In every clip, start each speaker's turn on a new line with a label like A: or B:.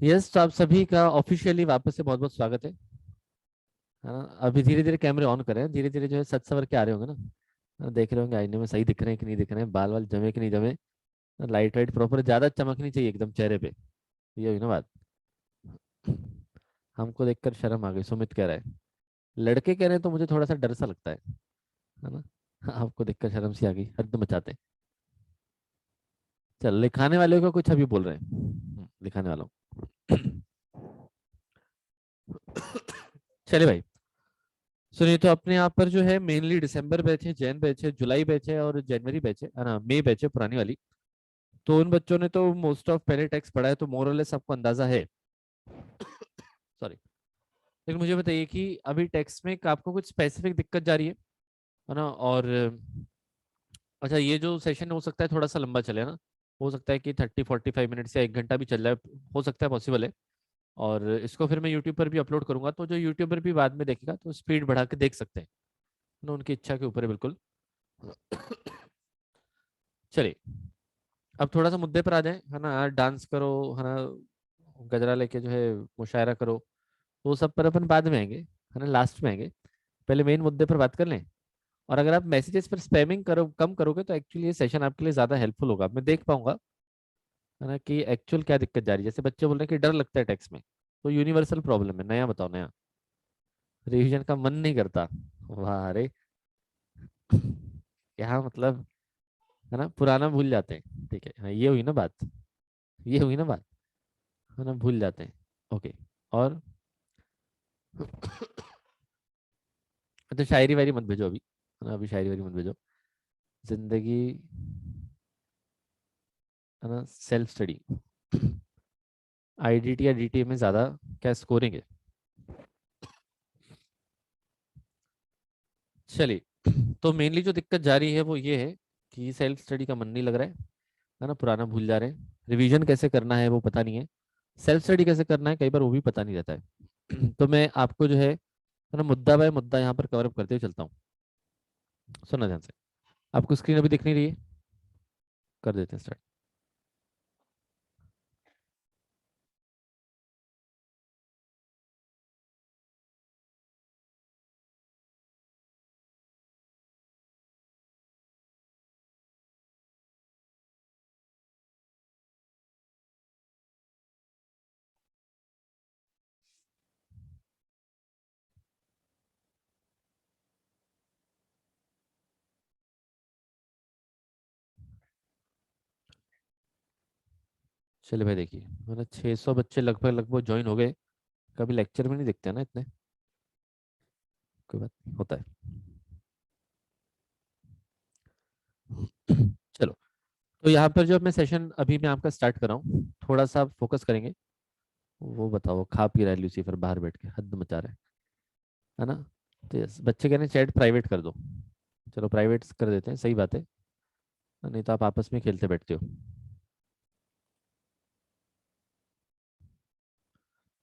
A: Yes, तो आप सभी का ऑफिशियली वापस से बहुत बहुत स्वागत है ना। अभी धीरे धीरे कैमरे ऑन करें, धीरे धीरे जो है सच सवर के आ रहे होंगे ना। देख रहे होंगे आईने में सही दिख रहे हैं कि नहीं दिख रहे हैं, बाल वाल जमे कि नहीं जमे, लाइट वाइट प्रॉपर, ज्यादा चमकनी चाहिए एकदम चेहरे पे। ये हुई ना बात। हमको देखकर शर्म आ गई, सुमित कह रहा है। लड़के कह रहे हैं तो मुझे थोड़ा सा डर सा लगता है ना। आपको देखकर शर्म सी आ गई, हद मचाते हैं। चल, लिखाने वाले को कुछ अभी बोल रहे हैं। लिखाने वालों। चले भाई, सुनिए। तो अपने यहाँ पर जो है मेनली दिसंबर बैच है, जैन बैच है, जुलाई बैच है और जनवरी बैच है ना, मई बैच है पुरानी वाली। तो उन बच्चों ने तो मोस्ट ऑफ पहले टेक्स्ट पढ़ा है, तो मोरलेस सबको अंदाजा है। सॉरी। लेकिन मुझे बताइए कि अभी टेक्स्ट में आपको कुछ स्पेसिफिक दिक्कत जा रही है ना। और अच्छा, ये जो सेशन हो सकता है थोड़ा सा लंबा चले ना। हो सकता है कि 30-45 मिनट से 1 घंटा भी चल जाए। हो सकता है, पॉसिबल है। और इसको फिर मैं यूट्यूब पर भी अपलोड करूंगा, तो जो यूट्यूबर भी बाद में देखेगा तो स्पीड बढ़ा के देख सकते हैं ना, उनकी इच्छा के ऊपर है बिल्कुल। चलिए, अब थोड़ा सा मुद्दे पर आ जाए, है ना। डांस करो, है ना, गजरा लेके जो है मुशायरा करो। तो वो सब पर अपन बाद में आएंगे, है ना, लास्ट में आएंगे। पहले मेन मुद्दे पर बात कर लें। और अगर आप मैसेजेस पर स्पैमिंग करो, कम करोगे, तो एक्चुअली ये सेशन आपके लिए ज़्यादा हेल्पफुल होगा। मैं देख पाऊंगा, है ना, कि एक्चुअल क्या दिक्कत जा रही है। जैसे बच्चे बोल रहे हैं कि डर लगता है टेक्स्ट में, तो यूनिवर्सल प्रॉब्लम है। नया बताओ, नया। रिवीजन का मन नहीं करता। वाह, अरे क्या मतलब, है ना, पुराना भूल जाते हैं। ठीक है, हाँ, ये हुई ना बात। ये हुई ना बात, है ना, भूल जाते हैं। ओके। और तो शायरी वायरी मत भेजो अभी, है ना, अभी शायरी वायरी मत भेजो। जिंदगी, है ना, सेल्फ स्टडी। आईडीटी या डीटी में ज़्यादा क्या स्कोरिंग है। चलिए, तो मेनली जो दिक्कत जा रही है वो ये है कि सेल्फ स्टडी का मन नहीं लग रहा है ना, पुराना भूल जा रहे हैं। रिवीजन कैसे करना है वो पता नहीं है। सेल्फ स्टडी कैसे करना है कई बार वो भी पता नहीं रहता है। तो मैं आपको जो है ना, मुद्दा बाय मुद्दा यहाँ पर कवर अप करते हुए चलता हूँ। सुनना ध्यान से। आपको स्क्रीन अभी दिख नहीं रही है? कर देते हैं स्टार्ट। चलिए भाई, देखिए, मतलब 600 बच्चे लगभग लगभग ज्वाइन हो गए। कभी लेक्चर में नहीं दिखते ना इतने। कोई बात नहीं, होता है। चलो, तो यहाँ पर जो मैं सेशन अभी मैं आपका स्टार्ट कर रहा हूँ, थोड़ा सा फोकस करेंगे। वो बताओ, खा पी रहा है लूसीफर बाहर बैठ के, हद मचा रहा है ना। तो यस, बच्चे कह रहे हैं चैट प्राइवेट कर दो। चलो, प्राइवेट कर देते हैं, सही बात है। नहीं तो आप आपस में खेलते बैठते हो।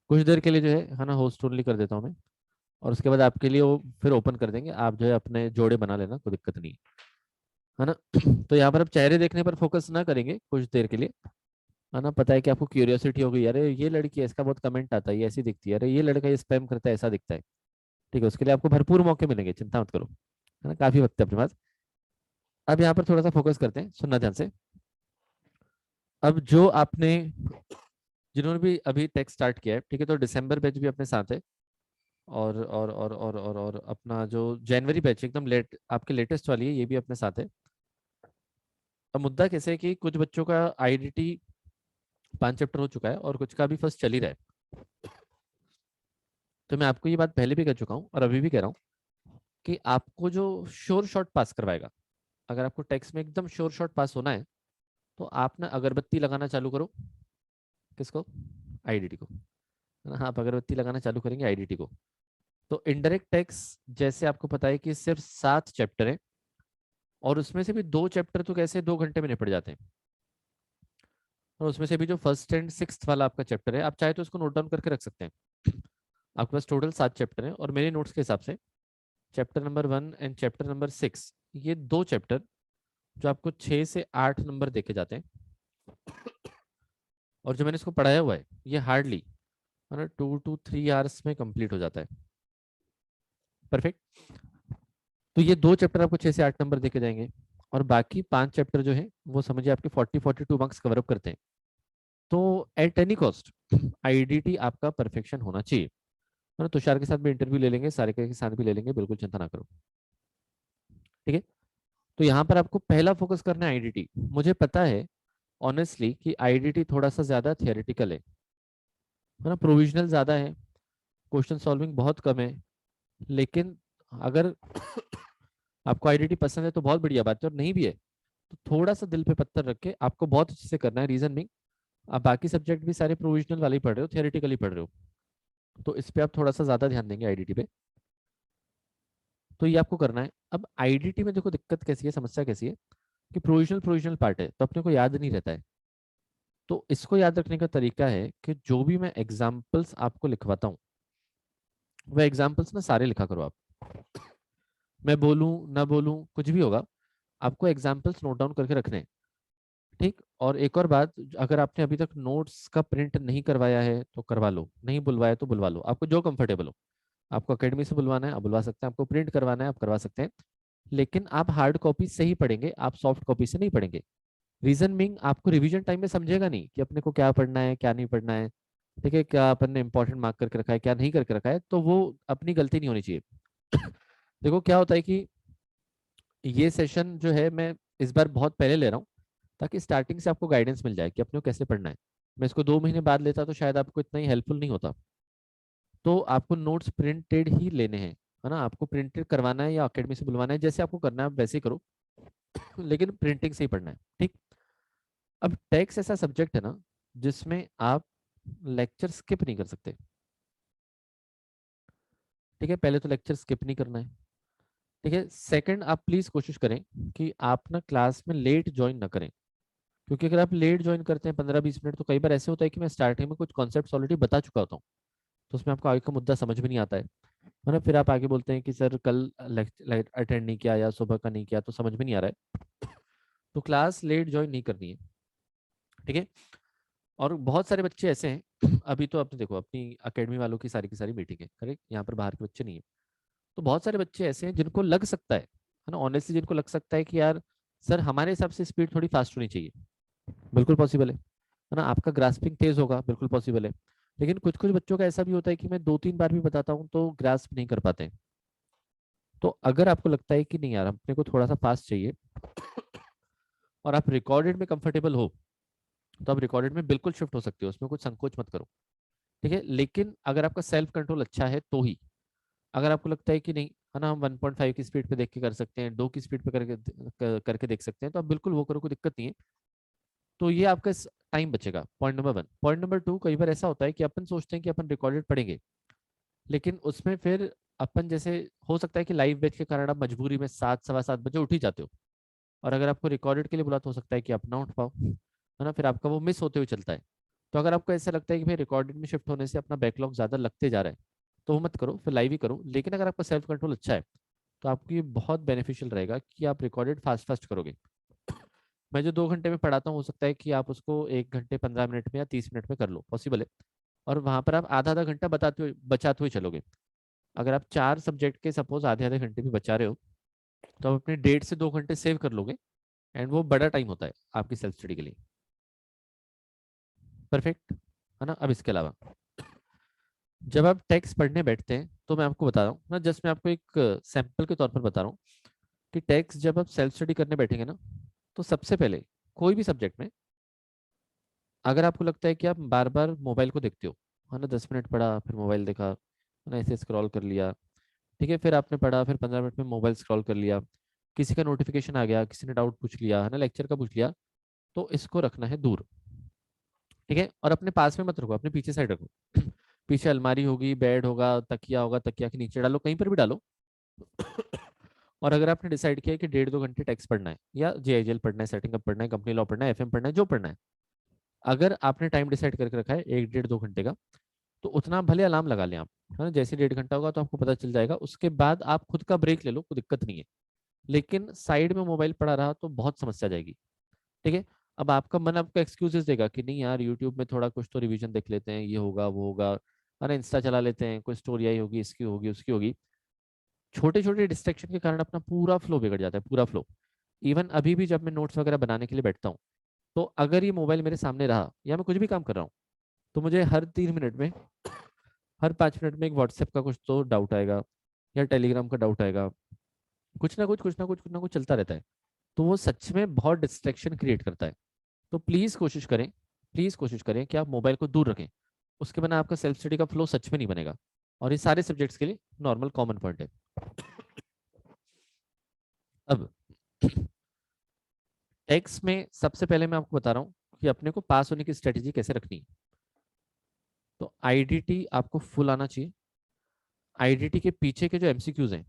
A: कुछ देर के लिए जो है ना, होस्ट ओनली कर देता हूँ मैं। और उसके बाद आपके लिए वो फिर ओपन कर देंगे, आप जो है अपने जोड़े बना लेना, कोई दिक्कत नहीं है ना। तो यहाँ पर आप चेहरे देखने पर फोकस ना करेंगे कुछ देर के लिए, है ना। पता है कि आपको क्यूरियोसिटी होगी, अरे ये लड़की है, इसका बहुत कमेंट आता है, ये ऐसी दिखती है, अरे ये लड़का ये स्पैम करता है, ऐसा दिखता है। ठीक है, उसके लिए आपको भरपूर मौके मिलेंगे, चिंता मत करो, है ना, काफी वक्त है अपने पास। अब यहाँ पर थोड़ा सा फोकस करते हैं, सुनना ध्यान से। अब जो आपने, जिन्होंने भी अभी टेक्स्ट स्टार्ट किया है, ठीक है, तो दिसंबर बैच भी अपने साथ है। और अपना जो जनवरी बैच एकदम लेट आपके लेटेस्ट वाली है, ये भी अपने साथ है। अब मुद्दा कैसे है कि कुछ बच्चों का आईडीटी 5 चैप्टर हो चुका है और कुछ का भी फर्स्ट चल ही रहा है। तो मैं आपको ये बात पहले भी कह चुका हूँ और अभी भी कह रहा हूँ कि आपको जो श्योर शॉट पास करवाएगा, अगर आपको टेक्स्ट में एकदम श्योर शॉट पास होना है, तो आप ना अगरबत्ती लगाना चालू करो। किसको? आईडीटी को, है ना। आप अगरबत्ती लगाना चालू करेंगे आईडीटी को। तो इनडायरेक्ट टैक्स, जैसे आपको पता है कि सिर्फ 7 चैप्टर है, और उसमें से भी 2 चैप्टर तो कैसे 2 घंटे में निपट जाते हैं। और उसमें से भी जो फर्स्ट एंड सिक्स वाला आपका चैप्टर है, आप चाहे तो उसको नोट डाउन करके रख सकते हैं। आपके पास टोटल 7 चैप्टर हैं, और मेरे नोट्स के हिसाब से chapter number 1 and chapter number 6, ये 2 चैप्टर जो आपको 6 से 8 नंबर देके जाते हैं, और जो मैंने इसको पढ़ाया हुआ है ये हार्डली 2 to 3 आवर्स में कंप्लीट हो जाता है। परफेक्ट। तो ये 2 चैप्टर आपको 6 से 8 नंबर देके जाएंगे, और बाकी 5 चैप्टर जो है वो समझिए आपके 40-42 मार्क्स कवर अप करते हैं। तो एट एनी कॉस्ट आईडीटी आपका परफेक्शन होना चाहिए। तुषार के साथ भी इंटरव्यू ले लेंगे, सारिका के साथ भी ले लेंगे, बिल्कुल चिंता ना करो। ठीक है। तो यहाँ पर आपको पहला फोकस करना है आईडीटी। मुझे पता है ऑनेस्टली कि आईडीटी थोड़ा सा ज्यादा थियोरेटिकल है ना, प्रोविजनल ज्यादा है, क्वेश्चन सॉल्विंग बहुत कम है। लेकिन अगर आपको आईडीटी पसंद है तो बहुत बढ़िया बात है, और नहीं भी है तो थोड़ा सा दिल पे पत्थर रख के आपको बहुत अच्छे से करना है। रीजन भी, आप बाकी सब्जेक्ट भी सारे प्रोविजनल वाले ही पढ़ रहे हो, थियोरेटिकली पढ़ रहे हो, तो इस पे आप थोड़ा सा ज्यादा ध्यान देंगे आईडीटी पे। तो ये आपको करना है। अब आईडीटी में देखो दिक्कत कैसी है, समस्या कैसी है कि प्रोविजनल प्रोविजनल पार्ट है तो अपने को याद नहीं रहता है। तो इसको याद रखने का तरीका है कि जो भी मैं एग्जाम्पल्स आपको लिखवाता हूँ वह एग्जाम्पल्स ना सारे लिखा करो आप। मैं बोलूँ ना बोलूँ कुछ भी होगा, आपको एग्जाम्पल्स नोट डाउन करके रखने हैं। ठीक। और एक और बात, अगर आपने अभी तक नोट्स का प्रिंट नहीं करवाया है तो करवा लो, नहीं बुलवाया तो बुलवा लो, आपको जो कंफर्टेबल हो। आपको अकेडमी से बुलवाना है आप बुलवा सकते हैं, आपको प्रिंट करवाना है आप करवा सकते हैं। लेकिन आप हार्ड कॉपी से ही पढ़ेंगे, आप सॉफ्ट कॉपी से नहीं पढ़ेंगे। रीजन मीन आपको रिवीजन टाइम में समझेगा नहीं कि अपने को क्या पढ़ना है क्या नहीं पढ़ना है। ठीक है, क्या अपन ने इंपॉर्टेंट मार्क करके रखा है क्या नहीं करके रखा है, तो वो अपनी गलती नहीं होनी चाहिए। देखो क्या होता है कि ये सेशन जो है मैं इस बार बहुत पहले ले रहा हूँ ताकि स्टार्टिंग से आपको गाइडेंस मिल जाए कि अपने को कैसे पढ़ना है। मैं इसको 2 महीने बाद लेता तो शायद आपको इतना ही हेल्पफुल नहीं होता। तो आपको नोट्स प्रिंटेड ही लेने हैं, है ना। आपको प्रिंटेड करवाना है या अकेडमी से बुलवाना है, जैसे आपको करना है आप वैसे ही करो। लेकिन प्रिंटिंग से ही पढ़ना है। ठीक। अब टेक्स्ट ऐसा सब्जेक्ट है ना जिसमें आप लेक्चर स्किप नहीं कर सकते। ठीक है, पहले तो लेक्चर स्किप नहीं करना है। ठीक है, सेकंड आप प्लीज कोशिश करें कि आप ना क्लास में लेट ज्वाइन ना करें। क्योंकि अगर आप लेट ज्वाइन करते हैं 15-20 मिनट, तो कई बार ऐसे होता है कि मैं स्टार्टिंग में कुछ कॉन्सेप्ट्स ऑलरेडी बता चुका होता हूँ, तो उसमें आपको आगे का मुद्दा समझ में नहीं आता है ना। फिर आप आगे बोलते हैं कि सर कल अटेंड नहीं किया या सुबह का नहीं किया तो समझ में नहीं आ रहा है। तो क्लास लेट ज्वाइन नहीं करनी है। ठीक है। और बहुत सारे बच्चे ऐसे हैं अभी तो आपने देखो अपनी अकेडमी वालों की सारी मीटिंग है करेक्ट, यहाँ पर बाहर के बच्चे नहीं है। तो बहुत सारे बच्चे ऐसे हैं जिनको लग सकता है ना, ऑनेस्टली जिनको लग सकता है कि यार सर हमारे हिसाब से स्पीड थोड़ी फास्ट होनी चाहिए। बिल्कुल पॉसिबल है ना, आपका ग्रास्पिंग तेज होगा, बिल्कुल पॉसिबल है। लेकिन कुछ कुछ बच्चों का ऐसा भी होता है कि मैं 2-3 बार भी बताता हूँ तो ग्रास्प नहीं कर पाते हैं। तो अगर आपको लगता है कि नहीं यार अपने को थोड़ा सा फास्ट चाहिए और आप रिकॉर्डेड में कंफर्टेबल हो, तो आप रिकॉर्डेड में बिल्कुल शिफ्ट हो सकते हो, उसमें कुछ संकोच मत करो। ठीक है, लेकिन अगर आपका सेल्फ कंट्रोल अच्छा है तो ही। अगर आपको लगता है कि नहीं, है ना, हम 1.5 की स्पीड पे देख के कर सकते हैं, 2 की स्पीड पे करके देख सकते हैं, तो आप बिल्कुल वो करो, कोई दिक्कत नहीं है। तो ये आपका टाइम बचेगा, पॉइंट नंबर 1। पॉइंट नंबर 2, कई बार ऐसा होता है कि अपन सोचते हैं कि अपन रिकॉर्डेड पढ़ेंगे, लेकिन उसमें फिर अपन जैसे हो सकता है कि लाइव बैच के कारण आप मजबूरी में 7 सवा 7 बजे उठ ही जाते हो, और अगर आपको रिकॉर्डेड के लिए बुला तो हो सकता है कि आप ना उठ पाओ, है ना, फिर आपका वो मिस होते हुए चलता है। तो अगर आपको ऐसा लगता है कि भाई रिकॉर्डेड में शिफ्ट होने से अपना बैकलॉग ज्यादा लगते जा रहा है, तो वो मत करो, फिर लाइव ही करो। लेकिन अगर आपका सेल्फ कंट्रोल अच्छा है तो आपको ये बहुत बेनिफिशियल रहेगा कि आप रिकॉर्डेड फास्ट फास्ट करोगे। मैं जो 2 घंटे में पढ़ाता हूँ हो सकता है कि आप उसको 1 घंटे 15 मिनट में या 30 मिनट में कर लो, पॉसिबल है। और वहां पर आप आधा आधा घंटा बताते हुए बचाते हुए चलोगे। अगर आप 4 सब्जेक्ट के सपोज आधे आधे घंटे भी बचा रहे हो, तो आप अपने 1.5 से 2 घंटे सेव कर लोगे, एंड वो बड़ा टाइम होता है आपकी सेल्फ स्टडी के लिए। परफेक्ट, है ना। अब इसके अलावा जब आप टेक्स्ट पढ़ने बैठते हैं तो मैं आपको बता रहा हूँ ना, जस्ट मैं आपको एक सैंपल के तौर पर बता रहा हूँ कि टेक्स्ट जब आप सेल्फ स्टडी करने बैठेंगे ना, तो सबसे पहले कोई भी सब्जेक्ट में अगर आपको लगता है कि आप बार बार मोबाइल को देखते हो, है ना, 10 मिनट पढ़ा फिर मोबाइल देखा, है ना, ऐसे स्क्रॉल कर लिया। ठीक है, फिर आपने पढ़ा फिर 15 मिनट में मोबाइल स्क्रॉल कर लिया, किसी का नोटिफिकेशन आ गया, किसी ने डाउट पूछ लिया, है ना, लेक्चर का पूछ लिया, तो इसको रखना है दूर। ठीक है, और अपने पास में मत रखो, अपने पीछे साइड रखो। पीछे अलमारी होगी, बेड होगा, तकिया होगा, तकिया के नीचे डालो, कहीं पर भी डालो। और अगर आपने डिसाइड किया है कि 1.5-2 घंटे टेक्स्ट पढ़ना है या जेआईएल पढ़ना है, सेटिंग अप पढ़ना है, कंपनी लॉ पढ़ना है, एफएम पढ़ना है, जो पढ़ना है, अगर आपने टाइम डिसाइड करके रखा है 1 1.5 2 घंटे का, तो उतना भले अलार्म लगा लें आप, है ना, जैसे 1.5 घंटा होगा तो आपको पता चल जाएगा, उसके बाद आप खुद का ब्रेक ले लो, कोई दिक्कत नहीं है। लेकिन साइड में मोबाइल पड़ा रहा तो बहुत समस्या जाएगी। ठीक है। अब आपका मन आपको एक्सक्यूजेस देगा कि नहीं यार, यूट्यूब में थोड़ा कुछ तो रिवीजन देख लेते हैं, ये होगा वो होगा, अरे इंस्टा चला लेते हैं, कोई स्टोरी आई होगी, इसकी होगी उसकी होगी। छोटे छोटे डिस्ट्रैक्शन के कारण अपना पूरा फ्लो बिगड़ जाता है, पूरा फ्लो। इवन अभी भी जब मैं नोट्स वगैरह बनाने के लिए बैठता हूँ, तो अगर ये मोबाइल मेरे सामने रहा या मैं कुछ भी काम कर रहा हूँ, तो मुझे हर 3 मिनट में, हर 5 मिनट में एक व्हाट्सएप का कुछ तो डाउट आएगा, या टेलीग्राम का डाउट आएगा। कुछ ना कुछ, कुछ ना कुछ, कुछ ना कुछ चलता रहता है। तो वो सच में बहुत डिस्ट्रैक्शन क्रिएट करता है। तो प्लीज़ कोशिश करें, प्लीज़ कोशिश करें कि आप मोबाइल को दूर रखें। उसके बिना आपका सेल्फ स्टडी का फ्लो सच में नहीं बनेगा। और ये सारे सब्जेक्ट्स के लिए नॉर्मल कॉमन पॉइंट है। अब टेक्स्ट में सबसे पहले मैं आपको बता रहा हूँ कि अपने को पास होने की स्ट्रेटेजी कैसे रखनी है। तो आईडीटी आपको फुल आना चाहिए। आईडीटी के पीछे के जो एमसीक्यूज हैं,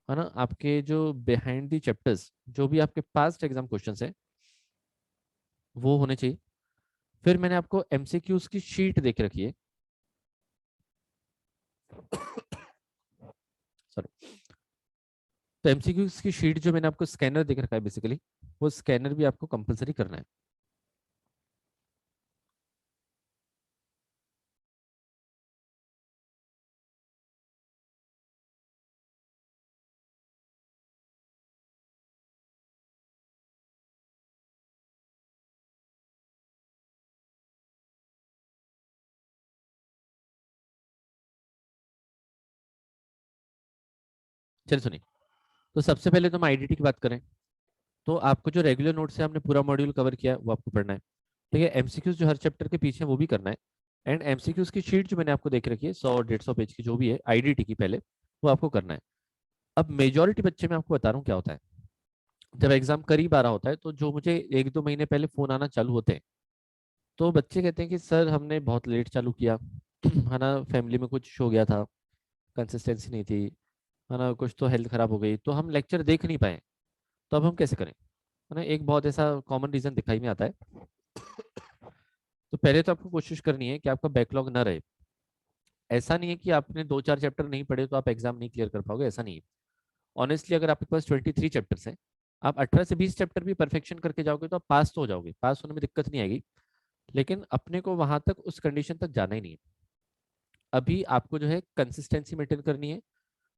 A: है ना, आपके जो बिहाइंड दी चैप्टर्स, जो भी आपके पास्ट एग्जाम क्वेश्चंस हैं, वो होने चाहिए। फिर मैंने आपको एमसीक्यूज की शीट देख रखी है। सॉरी। तो एमसीक्यूज की शीट जो मैंने आपको स्कैनर देख रखा है बेसिकली, वो स्कैनर भी आपको कंपलसरी करना है। चलिए सुनिए। तो सबसे पहले तो हम आईडीटी की बात करें, तो आपको जो रेगुलर नोट से हमने पूरा मॉड्यूल कवर किया है वो आपको पढ़ना है। ठीक है, एमसीक्यूज जो हर चैप्टर के पीछे हैं, वो भी करना है। एंड एमसीक्यूज की शीट जो मैंने आपको देख रखी है 100 150 पेज की जो भी है आईडीटी की, पहले वो आपको करना है। अब मेजोरिटी बच्चे, मैं आपको बता रहा हूँ क्या होता है, जब एग्जाम करीब आ रहा होता है, तो जो मुझे 1 2 महीने पहले फोन आना चालू होते हैं, तो बच्चे कहते हैं कि सर हमने बहुत लेट चालू किया, है ना, फैमिली में कुछ हो गया था, कंसिस्टेंसी नहीं थी, है ना, कुछ तो हेल्थ खराब हो गई, तो हम लेक्चर देख नहीं पाए, तो अब हम कैसे करें। है ना, एक बहुत ऐसा कॉमन रीजन दिखाई में आता है। तो पहले तो आपको कोशिश करनी है कि आपका बैकलॉग ना रहे। ऐसा नहीं है कि आपने 2 4 चैप्टर नहीं पढ़े तो आप एग्जाम नहीं क्लियर कर पाओगे, ऐसा नहीं है। ऑनेस्टली अगर आपके पास 23 चैप्टर्स हैं, आप 18 से 20 चैप्टर भी परफेक्शन करके जाओगे तो आप पास तो हो जाओगे, पास होने में दिक्कत नहीं आएगी। लेकिन अपने को वहां तक, उस कंडीशन तक जाना ही नहीं है। अभी आपको जो है कंसिस्टेंसी मेंटेन करनी है।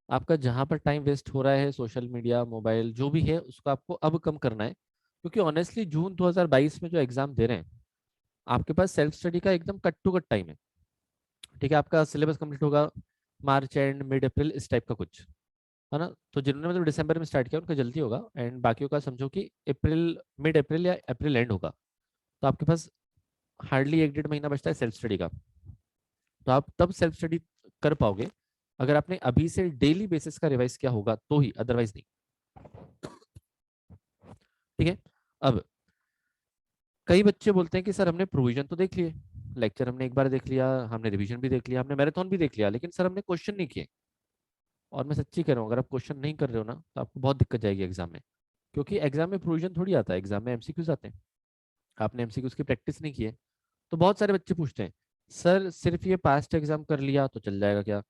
A: आपका जहां पर टाइम वेस्ट हो रहा है, सोशल मीडिया, मोबाइल, जो भी है, उसको आपको अब कम करना है। क्योंकि ऑनेस्टली जून 2022 में जो एग्जाम दे रहे हैं, आपके पास सेल्फ स्टडी का एकदम कट टू कट टाइम है। ठीक है, आपका सिलेबस कंप्लीट होगा मार्च एंड मिड अप्रैल, इस टाइप का कुछ, है ना। तो जिन्होंने मतलब दिसंबर में स्टार्ट किया उनका जल्दी होगा, एंड बाकियों का समझो कि अप्रैल, मिड अप्रैल या अप्रैल एंड होगा। तो आपके पास हार्डली 1 1.5 महीना बचता है सेल्फ स्टडी का। तो आप तब सेल्फ स्टडी कर पाओगे अगर आपने अभी से डेली बेसिस का रिवाइज किया होगा, तो ही, अदरवाइज नहीं। ठीक है। अब कई बच्चे बोलते हैं कि सर हमने प्रोविजन तो देख लिए, लेक्चर हमने एक बार देख लिया, हमने रिवीजन भी देख लिया, हमने मैराथन भी देख लिया, लेकिन सर हमने क्वेश्चन नहीं किए। और मैं सच्ची कह रहा हूँ, अगर आप क्वेश्चन नहीं कर रहे हो ना, तो आपको बहुत दिक्कत जाएगी एग्जाम में। क्योंकि एग्जाम में प्रोविजन थोड़ी आता है, एग्जाम में एमसीक्यूज आते हैं। आपने एमसीक्यूज की प्रैक्टिस नहीं की है। तो बहुत सारे बच्चे पूछते हैं, सर सिर्फ ये पास्ट एग्जाम कर लिया तो चल जाएगा क्या,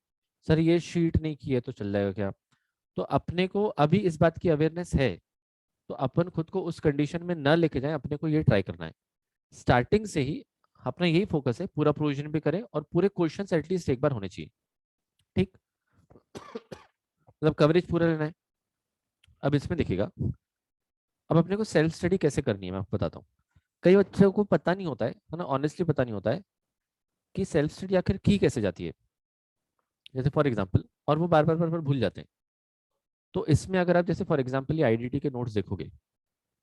A: सर ये शीट नहीं की है तो चल जाएगा क्या। तो अपने को अभी इस बात की अवेयरनेस है, तो अपन खुद को उस कंडीशन में न लेके जाएं, अपने को ये ट्राई करना है स्टार्टिंग से ही। अपना यही फोकस है, पूरा प्रोविजन भी करें और पूरे क्वेश्चन एटलीस्ट एक बार होने चाहिए। ठीक, मतलब कवरेज पूरा लेना है। अब इसमें देखिएगा, अब अपने को सेल्फ स्टडी कैसे करनी है मैं आपको बताता हूँ। कई बच्चों को पता नहीं होता है ना, ऑनेस्टली पता नहीं होता है कि सेल्फ स्टडी आखिर की कैसे जाती है, जैसे फॉर एग्जाम्पल, और वो बार बार बार बार भूल जाते हैं। तो इसमें अगर आप जैसे फॉर एग्जाम्पल ये आईडीटी के नोट्स देखोगे,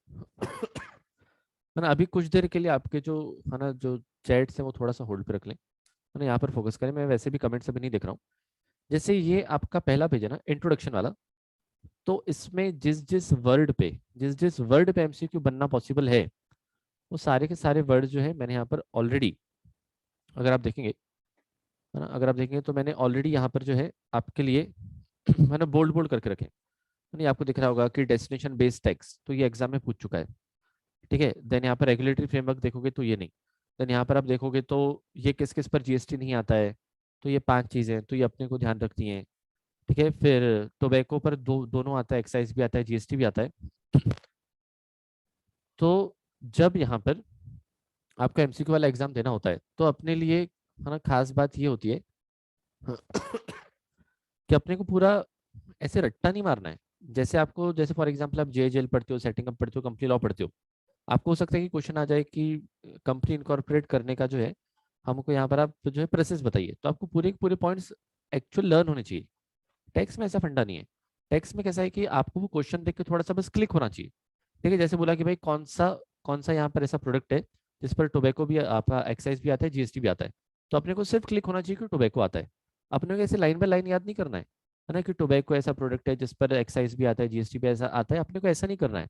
A: है ना, अभी कुछ देर के लिए आपके जो, है ना, जो चैट्स हैं वो थोड़ा सा होल्ड पे रख लें, है ना, यहाँ पर फोकस करें। मैं वैसे भी कमेंट्स अभी नहीं देख रहा हूँ। जैसे ये आपका पहला पेज है ना, इंट्रोडक्शन वाला, तो इसमें जिस जिस वर्ड पे एमसीक्यू बनना पॉसिबल है, वो सारे के सारे वर्ड जो है मैंने यहाँ पर ऑलरेडी, अगर आप देखेंगे, है ना, अगर आप देखेंगे तो मैंने ऑलरेडी यहाँ पर जो है आपके लिए मैंने बोल्ड बोल्ड करके रखे। नहीं, आपको दिख रहा होगा कि डेस्टिनेशन बेस्ड टैक्स, तो ये एग्जाम में पूछ चुका है। ठीक है, देन यहाँ पर रेगुलेटरी फ्रेमवर्क देखोगे तो ये नहीं। देन यहाँ पर आप देखोगे तो ये किस किस पर जीएसटी नहीं आता है, तो ये 5 चीजें तो ये अपने को ध्यान रखती हैं। ठीक है, फिर टोबैको पर दोनों आता है, एक्साइज भी आता है, जीएसटी भी आता है। तो जब यहाँ पर आपका एमसीक्यू वाला एग्जाम देना होता है तो अपने लिए है ना खास बात ये होती है कि अपने को पूरा ऐसे रट्टा नहीं मारना है। जैसे आपको, जैसे फॉर एग्जांपल आप जेल पढ़ते हो, सेटिंग अप पढ़ते हो, कंपनी लॉ पढ़ते हो, आपको हो सकता है कि क्वेश्चन आ जाए कि कंपनी इनकॉर्पोरेट करने का जो है हमको यहाँ पर आप जो है प्रोसेस बताइए, तो आपको पूरे के पूरे पॉइंट्स एक्चुअल लर्न होने चाहिए। टैक्स में ऐसा फंडा नहीं है। टैक्स में कैसा है कि आपको वो क्वेश्चन देख के थोड़ा सा बस क्लिक होना चाहिए। ठीक है, जैसे बोला कि भाई कौन सा यहाँ पर ऐसा प्रोडक्ट है जिस पर टोबैको भी, आपका एक्साइज भी आता है, जीएसटी भी आता है। तो अपने को सिर्फ क्लिक होना चाहिए कि टोबैको आता है। अपने को ऐसे लाइन बाय लाइन याद नहीं करना है ना, कि टोबैको ऐसा प्रोडक्ट है जिस पर एक्साइज भी आता है, जीएसटी भी ऐसा आता है, अपने को ऐसा नहीं करना है।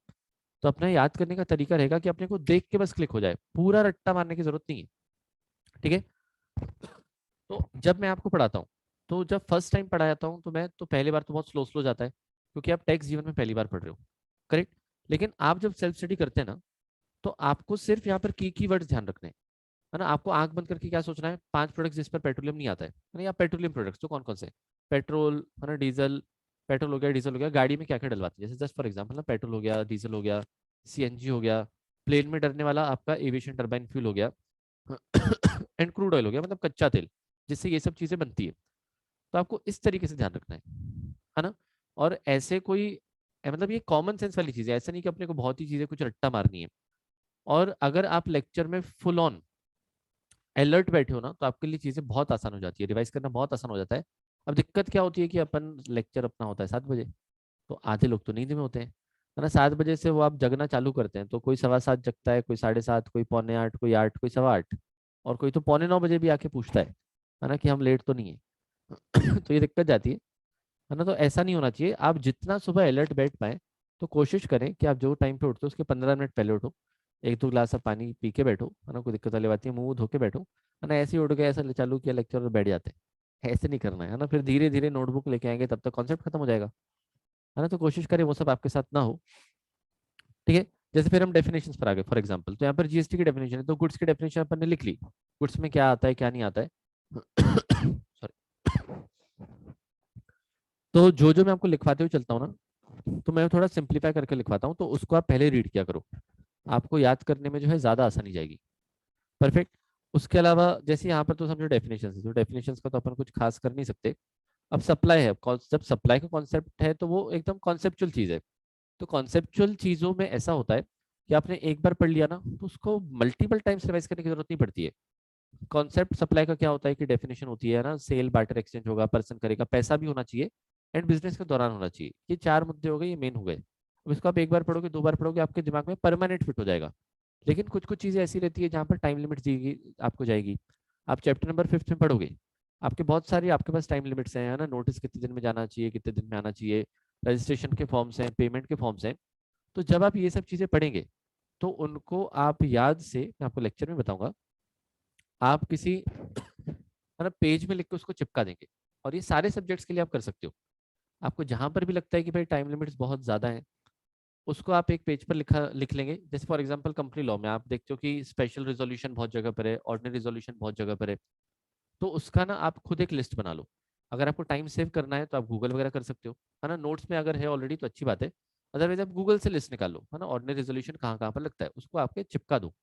A: तो अपना याद करने का तरीका रहेगा कि अपने को देख के बस क्लिक हो जाए, पूरा रट्टा मारने की जरूरत नहीं है। ठीक है। तो जब मैं आपको पढ़ाता हूँ, तो जब फर्स्ट टाइम पढ़ाता हूँ तो मैं तो पहली बार तो बहुत स्लो स्लो जाता है, क्योंकि आप टैक्स जीवन में पहली बार पढ़ रहे हो। करेक्ट। लेकिन आप जब सेल्फ स्टडी करते हैं ना, तो आपको सिर्फ यहाँ पर की वर्ड्स ध्यान रखने हैं। है ना, आपको आंख बंद करके क्या सोचना है, 5 प्रोडक्ट्स जिस पर पेट्रोलियम नहीं आता है ना, या पेट्रोलियम प्रोडक्ट्स तो कौन कौन से, पेट्रोल है ना, डीजल, पेट्रोल हो गया, डीजल हो गया, गाड़ी में क्या क्या डलवाते हैं, जैसे जस्ट फॉर एग्जाम्पल ना, पेट्रोल हो गया, डीजल हो गया, सीएनजी हो गया, प्लेन में डरने वाला आपका एविएशन टर्बाइन फ्यूल हो गया, एंड क्रूड ऑयल हो गया, मतलब कच्चा तेल, जिससे ये सब चीजें बनती है। तो आपको इस तरीके से ध्यान रखना है ना। और ऐसे कोई मतलब ये कॉमन सेंस वाली चीज है, ऐसा नहीं कि अपने को बहुत ही चीजें कुछ रट्टा मारनी है। और अगर आप लेक्चर में फुल ऑन अलर्ट बैठे हो ना, तो आपके लिए चीजें बहुत आसान हो जाती है, रिवाइज करना बहुत आसान हो जाता है। अब दिक्कत क्या होती है कि अपन लेक्चर अपना होता है 7 बजे, तो आधे लोग तो नींद में होते हैं, है ना। 7 बजे से वो आप जगना चालू करते हैं, तो कोई 7:15 जगता है, कोई 7:30, कोई 7:45, कोई 8, कोई 8:15, और कोई तो 8:45 भी आके पूछता है ना, कि हम लेट तो नहीं है। तो ये दिक्कत जाती है ना। तो ऐसा नहीं होना चाहिए। आप जितना सुबह अलर्ट बैठ पाए, तो कोशिश करें कि आप जो टाइम पे उठते हो उसके 15 मिनट पहले उठो, 1-2 ग्लास आप पानी पी के बैठो, है ना, कोई दिक्कत वाली बात नहीं, मुंह धो के बैठो, है ना। ऐसे ही उठ गए, ऐसा चालू किया लेक्चर और बैठ जाते हैं, ऐसे नहीं करना है ना। फिर धीरे धीरे नोटबुक लेके आएंगे, तब तक कॉन्सेप्ट खत्म हो जाएगा, है ना। तो कोशिश करें वो सब आपके साथ ना हो। ठीक है। जैसे फिर हम डेफिनेशन पर आ गए, फॉर एग्जाम्पल, तो यहाँ पर जीएसटी की डेफिनेशन है, तो गुड्स की डेफिनेशन अपन ने लिख ली, गुड्स में क्या आता है क्या नहीं आता है। सॉरी। तो जो जो मैं आपको लिखवाते हुए चलता हूँ ना, तो मैं थोड़ा सिंप्लीफाई करके लिखवाता हूँ, तो उसको आप पहले रीड किया करो, आपको याद करने में जो है ज्यादा आसानी जाएगी। परफेक्ट। उसके अलावा जैसे यहाँ पर तो समझो डेफिनेशन है, तो डेफिनेशन का तो अपन कुछ खास कर नहीं सकते। अब सप्लाई है, जब सप्लाई का कॉन्सेप्ट है तो वो एकदम कॉन्सेप्चुअल चीज है। तो कॉन्सेप्चुअल चीजों में ऐसा होता है कि आपने एक बार पढ़ लिया ना, तो उसको मल्टीपल टाइम्स रिवाइज करने की जरूरत नहीं पड़ती है। कॉन्सेप्ट सप्लाई का क्या होता है कि डेफिनेशन होती है ना, सेल बार्टर एक्सचेंज होगा, पर्सन करेगा, पैसा भी होना चाहिए, एंड बिजनेस के दौरान होना चाहिए। ये 4 मुद्दे हो गए, ये मेन हो गए। अब इसको आप एक बार पढ़ोगे, 2 बार पढ़ोगे, आपके दिमाग में परमानेंट फिट हो जाएगा। लेकिन कुछ कुछ चीजें ऐसी रहती है जहाँ पर टाइम लिमिट दी आपको जाएगी। आप चैप्टर नंबर 5 में पढ़ोगे, आपके बहुत सारी आपके पास टाइम लिमिट्स हैं, है ना, नोटिस कितने दिन में जाना चाहिए, कितने दिन में आना चाहिए, रजिस्ट्रेशन के फॉर्म्स हैं, पेमेंट के फॉर्म्स हैं। तो जब आप ये सब चीजें पढ़ेंगे, तो उनको आप याद से, मैं आपको लेक्चर में बताऊंगा, आप किसी है ना पेज में लिख के उसको चिपका देंगे। और ये सारे सब्जेक्ट्स के लिए आप कर सकते हो। आपको जहां पर भी लगता है कि भाई टाइम लिमिट्स बहुत ज्यादा है, उसको आप एक पेज पर लिख लेंगे। जैसे फॉर एग्जांपल कंपनी लॉ में आप देखते हो कि स्पेशल रिजोल्यूशन बहुत जगह पर है, ऑर्डिनरी रिजोल्यूशन बहुत जगह पर है। तो उसका ना आप खुद एक लिस्ट बना लो। अगर आपको टाइम सेव करना है तो आप गूगल वगैरह कर सकते हो, है ना। नोट्स में अगर है ऑलरेडी तो अच्छी बात है, अदरवाइज आप गूगल से लिस्ट निकाल लो, है ना। ऑर्डिनरी रिजोल्यूशन कहाँ कहाँ पर लगता है उसको आपके चिपका दो।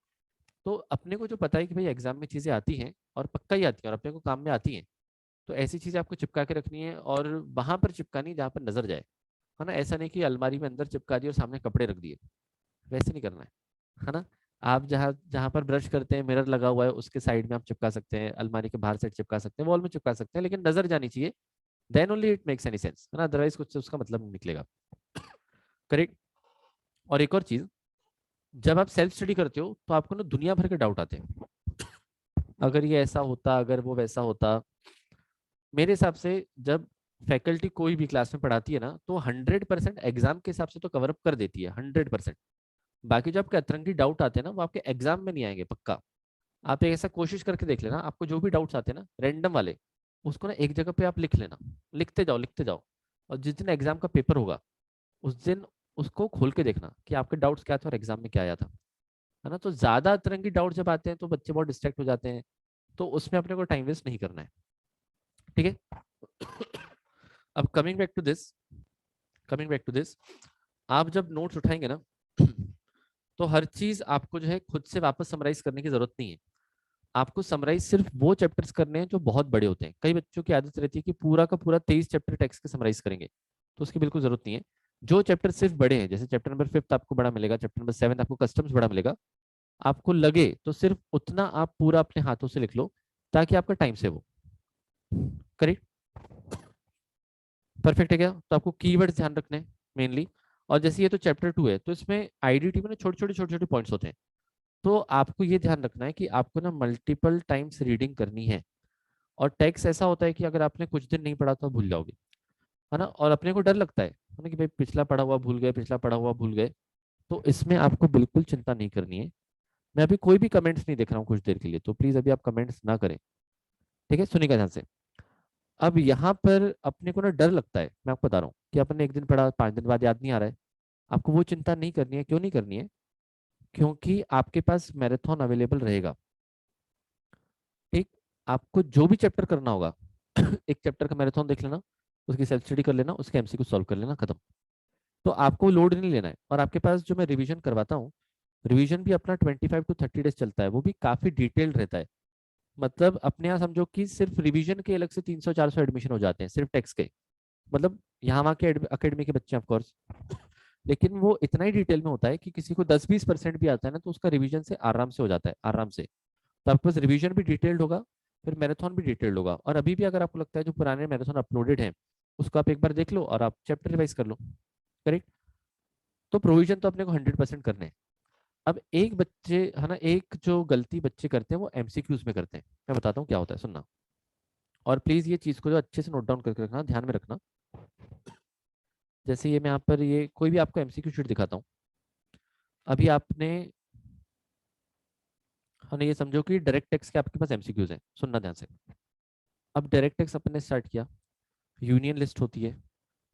A: तो अपने को जो पता है कि भाई एग्जाम में चीजें आती हैं और पक्का ही आती हैं और अपने को काम में आती हैं, तो ऐसी चीजें आपको चिपका के रखनी है, और वहां पर चिपकानी जहाँ पर नजर जाए, है ना। ऐसा नहीं कि अलमारी में अंदर चिपका दिए और सामने कपड़े रख दिए, वैसे नहीं करना है ना। आप जहाँ जहाँ पर ब्रश करते हैं, मिरर लगा हुआ है, उसके साइड में आप चिपका सकते हैं, अलमारी के बाहर साइड चिपका सकते हैं, वॉल में चिपका सकते हैं, लेकिन नजर जानी चाहिए। Then only it makes any sense, है ना, अदरवाइज कुछ उसका मतलब नहीं निकलेगा। करेक्ट। और एक और चीज, जब आप सेल्फ स्टडी करते हो तो आपको ना दुनिया भर के डाउट आते हैं। अगर ये ऐसा होता, अगर वो वैसा होता। मेरे हिसाब से जब फैकल्टी कोई भी क्लास में पढ़ाती है ना, तो 100% एग्जाम के हिसाब से तो कवर अप कर देती है, 100%। बाकी जो आपके अतरंगी डाउट आते हैं ना, वो आपके एग्जाम में नहीं आएंगे पक्का। आप एक ऐसा कोशिश करके देख लेना, आपको जो भी डाउट्स आते हैं ना रैंडम वाले, उसको ना एक जगह पे आप लिख लेना, लिखते जाओ लिखते जाओ। और जिस दिन एग्जाम का पेपर होगा, उस दिन उसको खोल के देखना कि आपके डाउट्स क्या थे और एग्जाम में क्या आया था, है ना। तो ज्यादा अतरंगी डाउट जब आते हैं तो बच्चे बहुत डिस्ट्रैक्ट हो जाते हैं, तो उसमें अपने को टाइम वेस्ट नहीं करना है। ठीक है। अब कमिंग बैक टू दिस, आप जब नोट्स उठाएंगे ना, तो हर चीज आपको जो है खुद से वापस समराइज करने की जरूरत नहीं है। आपको समराइज सिर्फ वो चैप्टर्स करने हैं जो बहुत बड़े होते हैं। कई बच्चों की आदत रहती है कि पूरा का पूरा 23 चैप्टर टेक्स्ट के समराइज करेंगे, तो उसकी बिल्कुल जरूरत नहीं है। जो चैप्टर सिर्फ बड़े हैं, जैसे चैप्टर नंबर 5 आपको बड़ा मिलेगा, चैप्टर नंबर 7 आपको कस्टम्स बड़ा मिलेगा, आपको लगे तो सिर्फ उतना आप पूरा अपने हाथों से लिख लो, ताकि आपका टाइम सेव हो। करेक्ट, परफेक्ट है क्या? तो आपको कीवर्ड्स ध्यान रखने हैं मेनली। और जैसे ये तो चैप्टर 2 है, तो इसमें आईडीटी में ना छोटे छोटे पॉइंट्स होते हैं। तो आपको ये ध्यान रखना है कि आपको ना मल्टीपल टाइम्स रीडिंग करनी है। और टेक्स्ट ऐसा होता है कि अगर आपने कुछ दिन नहीं पढ़ा तो आप भूल जाओगे, है ना। और अपने को डर लगता है ना कि भाई पिछला पढ़ा हुआ भूल गए, पिछला पढ़ा हुआ भूल गए। तो इसमें आपको बिल्कुल चिंता नहीं करनी है। मैं अभी कोई भी कमेंट्स नहीं देख रहा हूँ कुछ देर के लिए, तो प्लीज अभी आप कमेंट्स ना करें। ठीक है, सुनिएगा ध्यान से। अब यहाँ पर अपने को ना डर लगता है, मैं आपको बता रहा हूँ कि अपन एक दिन पढ़ा, 5 दिन बाद याद नहीं आ रहा है। आपको वो चिंता नहीं करनी है। क्यों नहीं करनी है? क्योंकि आपके पास मैराथन अवेलेबल रहेगा। ठीक, आपको जो भी चैप्टर करना होगा एक चैप्टर का मैराथन देख लेना, उसकी सेल्फ स्टडी कर लेना, उसके एमसीक्यू सॉल्व कर लेना, खत्म। तो आपको लोड नहीं लेना है। और आपके पास जो मैं रिवीजन करवाता हूँ, रिवीजन भी अपना 25 to 30 डेज चलता है, वो भी काफी डिटेल्ड रहता है। मतलब अपने यहाँ समझो कि सिर्फ रिवीजन के अलग से 300-400 एडमिशन हो जाते हैं सिर्फ टेक्स्ट के। मतलब यहाँ वहाँ के अकेडमी के बच्चे ऑफ कोर्स, लेकिन वो इतना ही डिटेल में होता है कि किसी को 10-20% भी आता है ना, तो उसका रिवीजन से आराम से हो जाता है, आराम से। तो आपके पास रिवीजन भी डिटेल्ड होगा, फिर मैराथन भी डिटेल्ड होगा। और अभी भी अगर आपको लगता है जो पुराने मैराथन अपलोडेड हैं, उसको आप एक बार देख लो और आप चैप्टर रिवाइज कर लो। करेक्ट। तो प्रोविजन तो अपने को 100% करने हैं। अब एक बच्चे है ना, एक जो गलती बच्चे करते हैं वो एमसीक्यूज में करते हैं। मैं बताता हूँ क्या होता है, सुनना। और प्लीज ये चीज को जो अच्छे से नोट डाउन करके रखना, ध्यान में रखना। जैसे ये मैं यहाँ पर ये कोई भी आपको एमसीक्यू शीट दिखाता हूँ। अभी आपने, है ना, ये समझो कि डायरेक्ट टेक्स्ट के आपके पास एमसीक्यूज हैं, सुनना ध्यान से। अब डायरेक्ट टेक्स्ट अपने स्टार्ट किया, यूनियन लिस्ट होती है,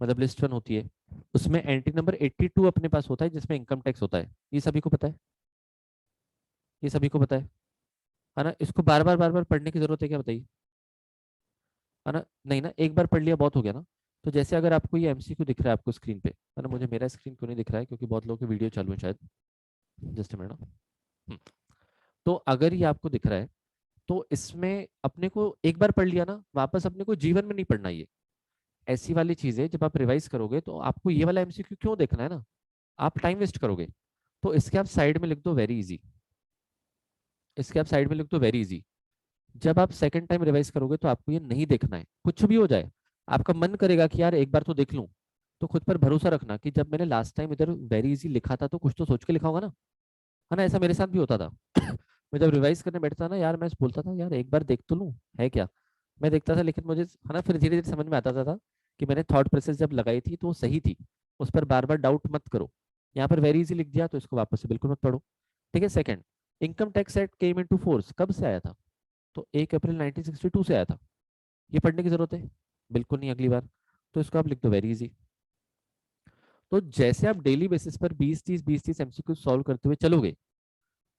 A: मतलब लिस्ट 1 होती है। उसमें एंट्री नंबर 82 अपने पास होता है, जिसमें इनकम टैक्स होता है। ये सभी को पता है, ये सभी को पता है ना। इसको बार बार पढ़ने की जरूरत है क्या, बताइए? है ना, नहीं ना, एक बार पढ़ लिया बहुत हो गया ना। तो जैसे अगर आपको ये एमसीक्यू दिख रहा है आपको स्क्रीन पे, है ना, मुझे मेरा स्क्रीन क्यों नहीं दिख रहा है, क्योंकि बहुत लोगों की वीडियो चालू है शायद। जस्ट मिनट ना। हम्म, तो अगर ये आपको दिख रहा है, तो इसमें अपने को एक बार पढ़ लिया ना, वापस अपने को जीवन में नहीं पढ़ना ये। ऐसी वाली चीजें जब आप रिवाइज करोगे तो आपको ये वाला एमसीक्यू क्यों देखना है ना, आप टाइम वेस्ट करोगे। तो इसके आप साइड में लिख दो वेरी इजी, इसके आप साइड में लिख दो वेरी इजी। जब आप सेकंड टाइम रिवाइज करोगे तो आपको ये नहीं देखना है, कुछ भी हो जाए। आपका मन करेगा कि यार एक बार तो देख लूं, तो खुद पर भरोसा रखना कि जब मैंने लास्ट टाइम इधर वेरी इजी लिखा था तो कुछ तो सोच के लिखा होगा ना, है ना। ऐसा मेरे साथ भी होता था मैं जब रिवाइज करने बैठता ना यार, मैं बोलता था यार एक बार देख तो लूं है क्या। मैं देखता था, लेकिन मुझे, है ना, फिर धीरे धीरे समझ में आता था कि मैंने थॉट प्रोसेस जब लगाई थी तो वो सही थी। उस पर बार बार डाउट मत करो। यहाँ पर वेरी इजी लिख दिया तो इसको वापस से बिल्कुल मत पढ़ो। ठीक है। Second, income tax act came into force कब से आया था? तो 1 अप्रैल 1962 से आया था। ये पढ़ने की जरूरत है? बिल्कुल नहीं, अगली बार। तो इसको आप लिख दो वेरी इजी। तो जैसे आप डेली बेसिस पर 20-30 एमसीक्यू सॉल्व करते हुए चलोगे,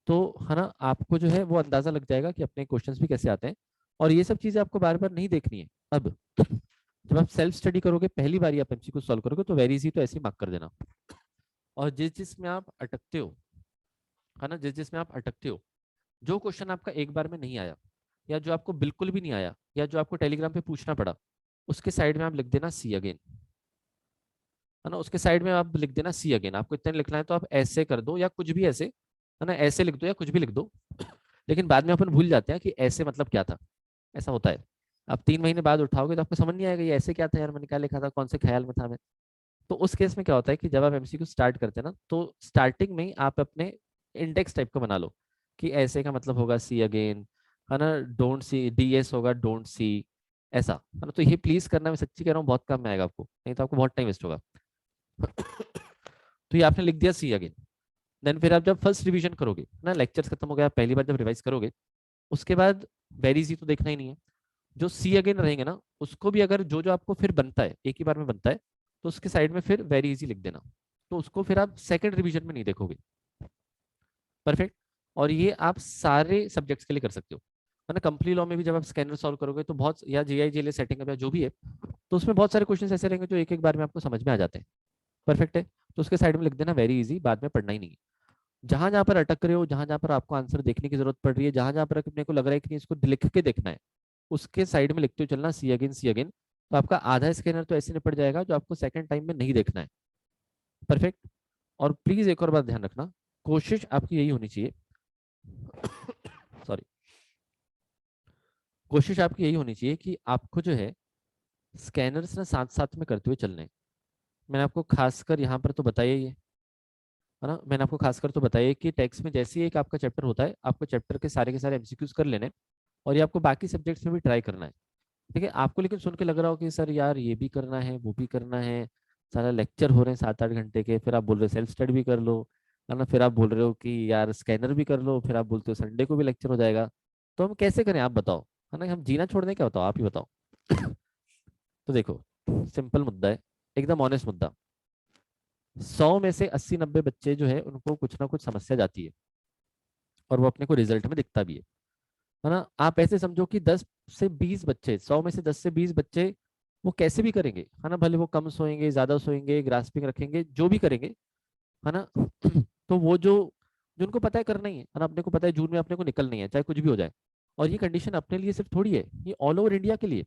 A: तो है ना, आपको जो है वो अंदाजा लग जाएगा कि अपने क्वेश्चंस भी कैसे आते हैं। और ये सब चीजें आपको बार बार नहीं देखनी है। अब जब आप सेल्फ स्टडी करोगे, पहली बार आप एमसीक्यू सॉल्व करोगे, तो वेरी इजी तो ऐसे ही मार्क कर देना। और जिस जिसमें आप अटकते हो, है ना, जिस जिसमें आप अटकते हो, जो क्वेश्चन आपका एक बार में नहीं आया, या जो आपको बिल्कुल भी नहीं आया, या जो आपको टेलीग्राम पे पूछना पड़ा, उसके साइड में आप लिख देना सी अगेन, है ना। उसके साइड में आप लिख देना सी अगेन। आपको इतना लिखना है तो आप ऐसे कर दो या कुछ भी ऐसे, है ना, ऐसे लिख दो या कुछ भी लिख दो। लेकिन बाद में अपन भूल जाते हैं कि ऐसे मतलब क्या था। ऐसा होता है। आप 3 महीने बाद उठाओगे तो आपको समझ नहीं आएगा ये ऐसे क्या था यार, मैंने क्या लिखा था, कौन से ख्याल में था मैं। तो उस केस में क्या होता है कि जब आप एमसीक्यू स्टार्ट करते हैं ना, तो स्टार्टिंग में ही आप अपने इंडेक्स टाइप का बना लो कि ऐसे का मतलब होगा सी अगेन, है ना, डोंट सी, डीएस होगा डोंट सी, ऐसा, है ना। तो ये प्लीज करना, मैं सच्ची कह रहा हूँ, बहुत काम में आएगा आपको, नहीं तो आपको बहुत टाइम वेस्ट होगा। तो ये आपने लिख दिया सी अगेन। देन फिर आप जब फर्स्ट रिवीजन करोगे ना, लेक्चर्स खत्म हो गया, पहली बार जब रिवाइज करोगे, उसके बाद वेरी इजी तो देखना ही नहीं है। जो सी अगेन रहेंगे ना, उसको भी अगर जो जो आपको फिर बनता है, एक ही बार में बनता है, तो उसके साइड में फिर वेरी इजी लिख देना। तो उसको फिर आप सेकंड रिवीजन में नहीं देखोगे। परफेक्ट। और ये आप सारे सब्जेक्ट्स के लिए कर सकते हो, है ना। कंपनी लॉ में भी जब आप स्कैनर सॉल्व करोगे तो बहुत, या जीआई जेल सेटिंग या जो भी है, तो उसमें बहुत सारे क्वेश्चन ऐसे रहेंगे जो एक एक बार में आपको समझ में आ जाते हैं। परफेक्ट है। तो उसके साइड में लिख देना वेरी इजी, बाद में पढ़ना ही नहीं है। जहां जहां पर अटक रहे हो, जहां जहां पर आपको आंसर देखने की जरूरत पड़ रही है, जहां जहां पर अपने को लग रहा है कि नहीं इसको लिख के देखना है, उसके साइड में लिखते हुए चलना, सी अगेन सी अगेन। तो आपका आधा स्कैनर तो ऐसे निपट जाएगा जो आपको सेकंड टाइम में नहीं देखना है। परफेक्ट। और प्लीज एक और बात ध्यान रखना, कोशिश आपकी यही होनी चाहिए सॉरी, कोशिश आपकी यही होनी चाहिए कि आपको जो है स्कैनर्स ना साथ साथ में करते हुए चलने हैं। मैंने आपको खासकर यहाँ पर तो बताया ही है ना, मैंने आपको खासकर तो बताया कि टेक्स्ट में जैसे ही एक आपका चैप्टर होता है, आपको चैप्टर के सारे एमसीक्यूज कर लेने हैं, और ये आपको बाकी सब्जेक्ट्स में भी ट्राई करना है। ठीक है, आपको लेकिन सुन के लग रहा हो कि सर यार ये भी करना है वो भी करना है, सारा लेक्चर हो रहे हैं 7-8 घंटे के, फिर आप बोल रहे हो सेल्फ स्टडी भी कर लो, है ना, फिर आप बोल रहे हो कि यार स्कैनर भी कर लो, फिर आप बोलते हो संडे को भी लेक्चर हो जाएगा, तो हम कैसे करें आप बताओ, है ना, हम जीना छोड़ दें क्या, बताओ आप ही बताओ तो देखो, सिंपल मुद्दा है, एकदम ऑनेस्ट मुद्दा। 100 में से 80-90 बच्चे जो है उनको कुछ ना कुछ समस्या जाती है, और वो अपने को रिजल्ट में दिखता भी है ना। आप ऐसे समझो कि 10 से 20 बच्चे, 100 में से 10 से 20 बच्चे वो कैसे भी करेंगे, है ना, भले वो कम सोएंगे ज्यादा सोएंगे ग्रास्पिंग रखेंगे जो भी करेंगे, है ना तो वो जो जिनको पता है करना ही है ना, अपने को पता है जून में अपने को निकलना ही है चाहे कुछ भी हो जाए। और ये कंडीशन अपने लिए सिर्फ थोड़ी है, ये ऑल ओवर इंडिया के लिए।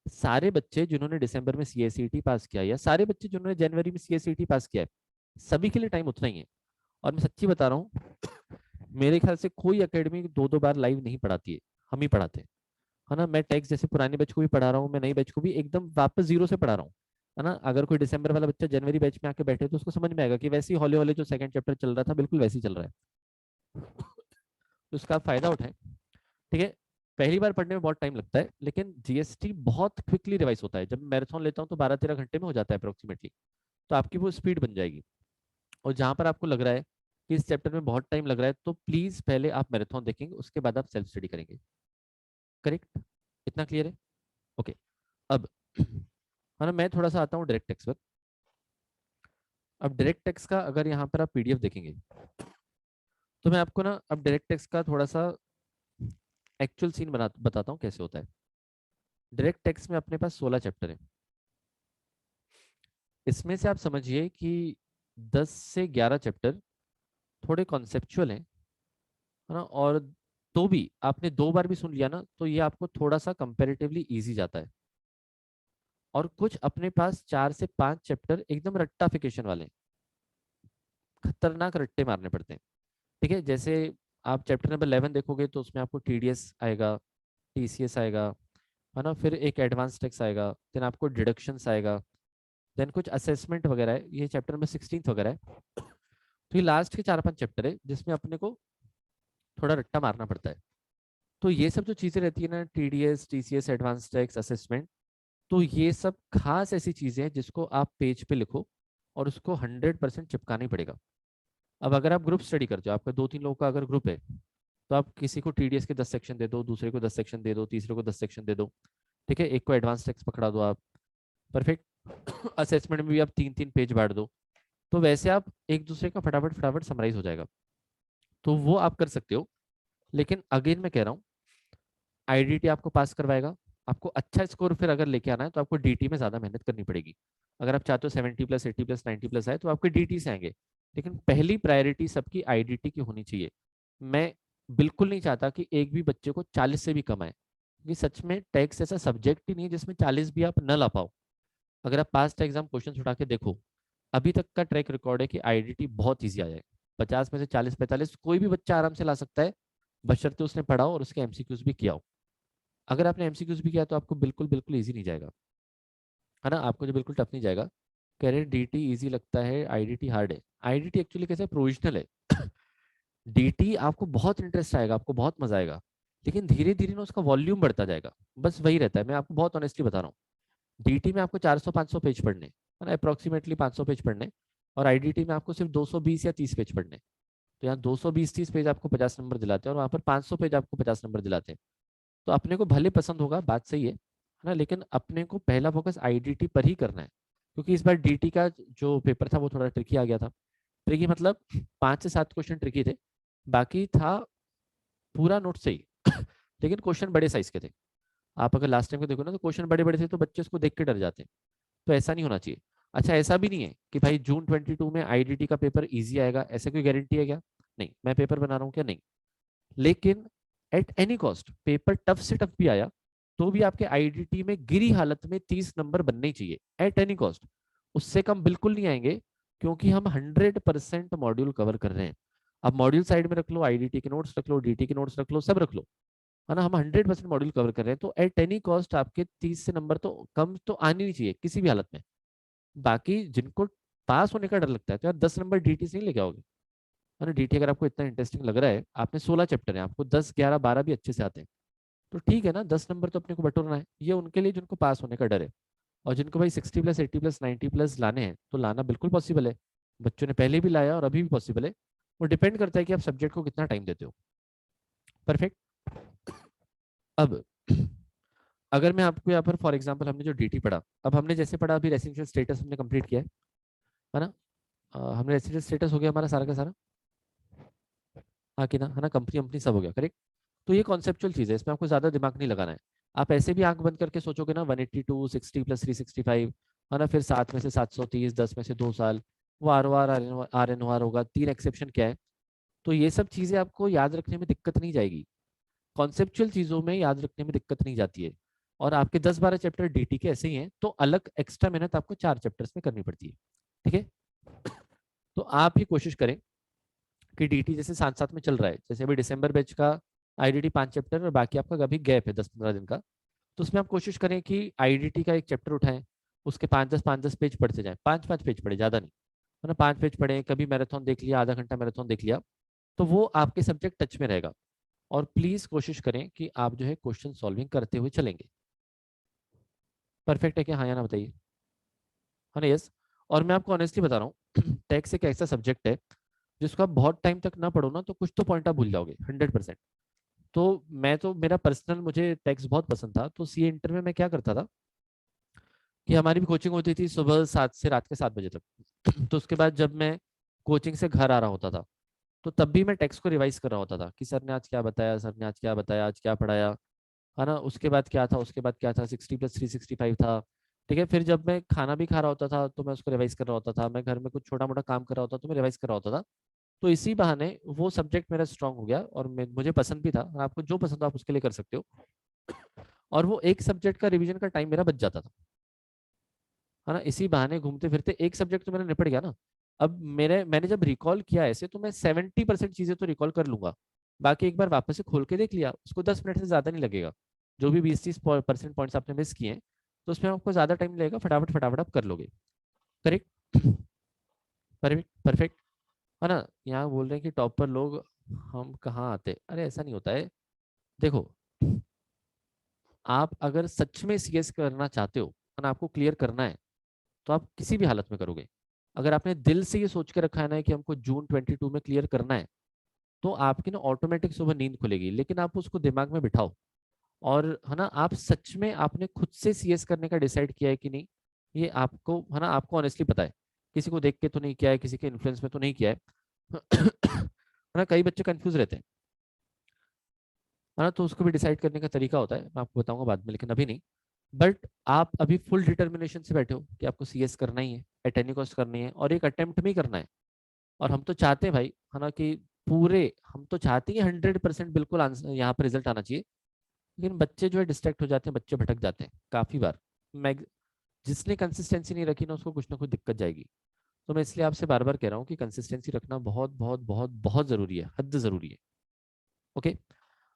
A: सारे बच्चे जिन्होंने दिसंबर में सीएसईटी पास किया, या सारे बच्चे जिन्होंने जनवरी में सीएसईटी पास किया है, सभी के लिए टाइम उतना ही है। और मैं सच्ची बता रहा हूँ, मेरे ख्याल से कोई एकेडमी 2-2 बार लाइव नहीं पढ़ाती है, हम ही पढ़ाते हैं, है ना। मैं टेक्स्ट जैसे पुराने बैच को भी पढ़ा रहा हूँ, मैं नई बैच को भी एकदम वापस जीरो से पढ़ा रहा हूँ, है ना। अगर कोई दिसंबर वाला बच्चा जनवरी बैच में आके बैठे तो उसको समझ में आएगा कि वैसे ही हौले हौले जो सेकंड चैप्टर चल रहा था बिल्कुल वैसे ही चल रहा है, तो उसका आप फायदा उठाएं। ठीक है, पहली बार पढ़ने में बहुत टाइम लगता है, लेकिन जीएसटी बहुत क्विकली रिवाइज होता है। जब मैराथन लेता हूँ तो 12-13 घंटे में हो जाता है अप्रोक्सीमेटली, तो आपकी वो स्पीड बन जाएगी। और जहां पर आपको लग रहा है कि इस चैप्टर में बहुत टाइम लग रहा है, तो प्लीज पहले आप मैराथन देखेंगे, उसके बाद आप सेल्फ स्टडी करेंगे। करेक्ट, इतना क्लियर है? ओके। अब है ना, मैं थोड़ा सा आता हूँ डायरेक्ट टेक्स्ट पर। अब डायरेक्ट टेक्स्ट का अगर यहाँ पर आप पीडीएफ देखेंगे, तो मैं आपको ना अब डायरेक्ट टेक्स्ट का थोड़ा सा एक्चुअल सीन बताता हूँ कैसे होता है। डायरेक्ट टेक्स्ट में अपने पास 16 चैप्टर है। इसमें से आप समझिए कि 10 से 11 चैप्टर थोड़े कॉन्सेप्चुअल हैं, है ना, और तो भी आपने 2 बार भी सुन लिया ना तो ये आपको थोड़ा सा कंपेरेटिवली इजी जाता है। और कुछ अपने पास 4 से 5 चैप्टर एकदम रट्टाफिकेशन वाले हैं, खतरनाक रट्टे मारने पड़ते हैं। ठीक है, जैसे आप चैप्टर नंबर 11 देखोगे तो उसमें आपको टीडीएस आएगा, टीसीएस आएगा, है ना, फिर एक एडवांस टैक्स आएगा, देन आपको डिडक्शंस आएगा, देन कुछ असेसमेंट वगैरह है, ये चैप्टर नंबर 16 वगैरह है। तो ये लास्ट के 4-5 चैप्टर है जिसमें अपने को थोड़ा रट्टा मारना पड़ता है। तो ये सब जो चीज़ें रहती है ना, TDS TCS advance tax assessment, तो ये सब खास ऐसी चीज़ें हैं जिसको आप पेज पे लिखो और उसको 100% चिपकाना ही पड़ेगा। अब अगर आप ग्रुप स्टडी करते हो, आपका 2-3 लोगों का अगर ग्रुप है, तो आप किसी को टीडीएस के 10 सेक्शन दे दो, दूसरे को 10 सेक्शन दे दो, तीसरे को 10 सेक्शन दे दो। ठीक है, एक को एडवांस टैक्स पकड़ा दो आप। परफेक्ट असेसमेंट में भी आप 3-3 पेज बांट दो, तो वैसे आप एक दूसरे का फटाफट फटाफट समराइज हो जाएगा। तो वो आप कर सकते हो। लेकिन अगेन मैं कह रहा हूँ, आईडीटी आपको पास करवाएगा। आपको अच्छा स्कोर फिर अगर लेके आना है तो आपको डीटी में ज़्यादा मेहनत करनी पड़ेगी। अगर आप चाहते हो 70+, 80+, 90+ आए तो आपके डीटी से आएंगे। लेकिन पहली प्रायोरिटी सबकी आईडीटी की होनी चाहिए। मैं बिल्कुल नहीं चाहता कि एक भी बच्चे को 40 से भी कम आए, क्योंकि सच में टैक्स ऐसा सब्जेक्ट ही नहीं है जिसमें 40 भी आप न ला पाओ। अगर आप पास्ट एग्जाम क्वेश्चन उठा के देखो, अभी तक का ट्रैक रिकॉर्ड है कि आईडीटी बहुत ईजी आ जाए। 50 में से 40-45 कोई भी बच्चा आराम से ला सकता है, बशर्ते उसने पढ़ा हो और उसके एमसीक्यूज भी किया हो। अगर आपने एमसीक्यूज भी किया तो आपको बिल्कुल बिल्कुल ईजी नहीं जाएगा, है ना, आपको जो बिल्कुल टफ नहीं जाएगा। कह रहे डीटी ईजी लगता है आईडीटी हार्ड है। आईडीटी एक्चुअली कैसे प्रोविजनल है डीटी आपको बहुत इंटरेस्ट आएगा, आपको बहुत मजा आएगा, लेकिन धीरे धीरे ना उसका वॉल्यूम बढ़ता जाएगा। बस वही रहता है, मैं आपको बहुत ऑनेस्टली बता रहा हूँ। डीटी में आपको 400-500 पेज पढ़ने, है ना, अप्रोक्सीमेटली 500 पेज पढ़ने, और आईडीटी में आपको सिर्फ 220 या 30 पेज पढ़ने। तो यहाँ 220-30 पेज आपको 50 नंबर दिलाते हैं और वहाँ पर 500 पेज आपको 50 नंबर दिलाते हैं। तो अपने को भले पसंद होगा, बात सही है ना, लेकिन अपने को पहला फोकस आईडीटी पर ही करना है, क्योंकि इस बार डीटी का जो पेपर था वो थोड़ा ट्रिकी आ गया था। ट्रिकी मतलब 5 से 7 क्वेश्चन ट्रिकी थे, बाकी था पूरा नोट सही लेकिन क्वेश्चन बड़े साइज के थे। आप अगर लास्ट टाइम को देखो ना तो क्वेश्चन बड़े बड़े थे, तो बच्चे उसको देख के डर जाते हैं। तो ऐसा नहीं होना चाहिए। अच्छा, ऐसा भी नहीं है कि भाई जून 22 में आईडीटी का पेपर इजी आएगा, ऐसा कोई गारंटी है क्या? नहीं, मैं पेपर बना रहा हूँ क्या, नहीं। लेकिन at any cost paper tough से टफ भी आया तो भी आपके आईडीटी में गिरी हालत में 30 नंबर बनने ही चाहिए एट एनी कॉस्ट। उससे कम बिल्कुल नहीं आएंगे, क्योंकि हम 100% मॉड्यूल कवर कर रहे हैं। अब मॉड्यूल साइड में रख लो, आईडीटी के नोट्स रख लो, डीटी के नोट्स रख लो, सब रख लो, है ना। हम 100% मॉड्यूल कवर कर रहे हैं, तो एट एनी कॉस्ट आपके 30 से नंबर तो कम तो आने नहीं चाहिए किसी भी हालत में। बाकी जिनको पास होने का डर लगता है तो यार 10 नंबर डीटी से नहीं लेके आओगे, है ना। डीटी अगर आपको इतना इंटरेस्टिंग लग रहा है, आपने 16 चैप्टर है, आपको 10 11 12 भी अच्छे से आते हैं, तो ठीक है ना, 10 नंबर तो अपने को बटोरना है। ये उनके लिए जिनको पास होने का डर है। और जिनको भाई 60 प्लस 80 प्लस 90 प्लस लाने हैं, तो लाना बिल्कुल पॉसिबल है। बच्चों ने पहले भी लाया और अभी भी पॉसिबल है। वो डिपेंड करता है कि आप सब्जेक्ट को कितना टाइम देते हो। परफेक्ट। अब अगर मैं आपको यहाँ पर फॉर एग्जांपल, हमने जो डीटी पढ़ा, अब हमने जैसे पढ़ा अभी रेसिडेंशियल स्टेटस हमने कंप्लीट किया है ना। हमने रेसिडेंशियल स्टेटस हो गया हमारा सारा का सारा, हाँ कि ना, है ना, कंपनी कंपनी सब हो गया, करेक्ट। तो ये कॉन्सेप्चुअल चीज़ है, इसमें आपको ज़्यादा दिमाग नहीं लगाना है। आप ऐसे भी आंख बंद करके सोचोगे ना, 182 60 प्लस 365, है ना, फिर 7 में से 730, 10 में से 2 साल, वो आर एन आर होगा, 3 एक्सेप्शन क्या है। तो ये सब चीज़ें आपको याद रखने में दिक्कत नहीं जाएगी। कॉन्सेप्चुअल चीज़ों में याद रखने में दिक्कत नहीं जाती है। और आपके 10 12 चैप्टर डीटी के ऐसे ही हैं, तो अलग एक्स्ट्रा मेहनत आपको 4 चैप्टर्स में करनी पड़ती है, ठीक है। तो आप ही कोशिश करें कि डीटी जैसे साथ साथ में चल रहा है, जैसे अभी दिसंबर बैच का आईडीटी 5 चैप्टर और बाकी आपका अभी गैप है 10 15 दिन का, तो उसमें आप कोशिश करें कि आईडीटी का एक चैप्टर उठाएं, उसके 5 10 पेज पढ़ते जाएं, 5 5 पेज पढ़े, ज़्यादा नहीं, है ना। 5 पेज पढ़े, कभी मैराथन देख लिया, आधा घंटा मैराथन देख लिया, तो वो आपके सब्जेक्ट टच में रहेगा। और प्लीज कोशिश करें कि आप जो है क्वेश्चन सॉल्विंग करते हुए चलेंगे। परफेक्ट है क्या, हाँ या ना बताइए, हाँ ना, यस। और मैं आपको ऑनेस्टली बता रहा हूँ टैक्स एक ऐसा सब्जेक्ट है जिसको आप बहुत टाइम तक ना पढ़ो ना, तो कुछ तो पॉइंट आप भूल जाओगे 100%। तो मैं तो, मेरा पर्सनल, मुझे टैक्स बहुत पसंद था, तो सीए इंटर में मैं क्या करता था कि हमारी भी कोचिंग होती थी सुबह 7 से रात के 7 बजे तक तो उसके बाद जब मैं कोचिंग से घर आ रहा होता था, तो तब भी मैं टेक्स्ट को रिवाइज कर रहा होता था कि सर ने आज क्या बताया, सर ने आज क्या बताया, आज क्या पढ़ाया, है ना। उसके बाद क्या था, उसके बाद क्या था, 60 प्लस 365 था, ठीक है। फिर जब मैं खाना भी खा रहा होता था तो मैं उसको रिवाइज कर रहा होता था, मैं घर में कुछ छोटा मोटा काम कर रहा होता तो मैं रिवाइज कर रहा होता था। तो इसी बहाने वो सब्जेक्ट मेरा स्ट्रांग हो गया और मुझे पसंद भी था। और आपको जो पसंद हो आप उसके लिए कर सकते हो। और वो एक सब्जेक्ट का रिवीजन का टाइम मेरा बच जाता था, है ना। इसी बहाने घूमते फिरते एक सब्जेक्ट तो मेरा निपट गया ना। अब मैंने जब रिकॉल किया ऐसे, तो मैं 70% चीजें तो रिकॉल कर लूंगा, बाकी एक बार वापस से खोल के देख लिया, उसको 10 मिनट से ज्यादा नहीं लगेगा। जो भी 20 30% पॉइंट्स आपने मिस किए हैं, तो उसमें आपको ज्यादा टाइम लगेगा, फटाफट फटाफट आप कर लोगे, करेक्ट। परफेक्ट परफेक्ट, है ना। यहाँ बोल रहे हैं कि टॉपर लोग हम कहाँ आते, अरे ऐसा नहीं होता है। देखो, आप अगर सच में सीएस करना चाहते हो, है ना, आपको क्लियर करना है, तो आप किसी भी हालत में करोगे। अगर आपने दिल से ये सोच के रखा है ना कि हमको जून 22 में क्लियर करना है, तो आपकी ना ऑटोमेटिक सुबह नींद खुलेगी। लेकिन आप उसको दिमाग में बिठाओ, और है ना, आप सच में आपने खुद से सीएस करने का डिसाइड किया है कि नहीं, ये आपको, है ना, आपको ऑनेस्टली पता है। किसी को देख के तो नहीं किया है, किसी के इन्फ्लुएंस में तो नहीं किया है है ना। कई बच्चे कंफ्यूज रहते हैं, है ना, तो उसको भी डिसाइड करने का तरीका होता है, मैं आपको बताऊंगा बाद में, लेकिन अभी नहीं। बट आप अभी फुल डिटर्मिनेशन से बैठे हो कि आपको सीएस करना ही है, एट एनी कॉस्ट करनी है, और एक अटेम्प्ट में ही करना है। और हम तो चाहते हैं भाई, है ना, कि पूरे, हम तो चाहते हैं 100% बिल्कुल आंसर यहाँ पर रिजल्ट आना चाहिए। लेकिन बच्चे जो है डिस्ट्रैक्ट हो जाते हैं, बच्चे भटक जाते हैं काफी बार। मैं, जिसने कंसिस्टेंसी नहीं रखी ना, उसको कुछ ना कुछ दिक्कत जाएगी। तो मैं इसलिए आपसे बार बार कह रहा हूँ कि कंसिस्टेंसी रखना बहुत बहुत बहुत बहुत जरूरी है, हद जरूरी है। ओके।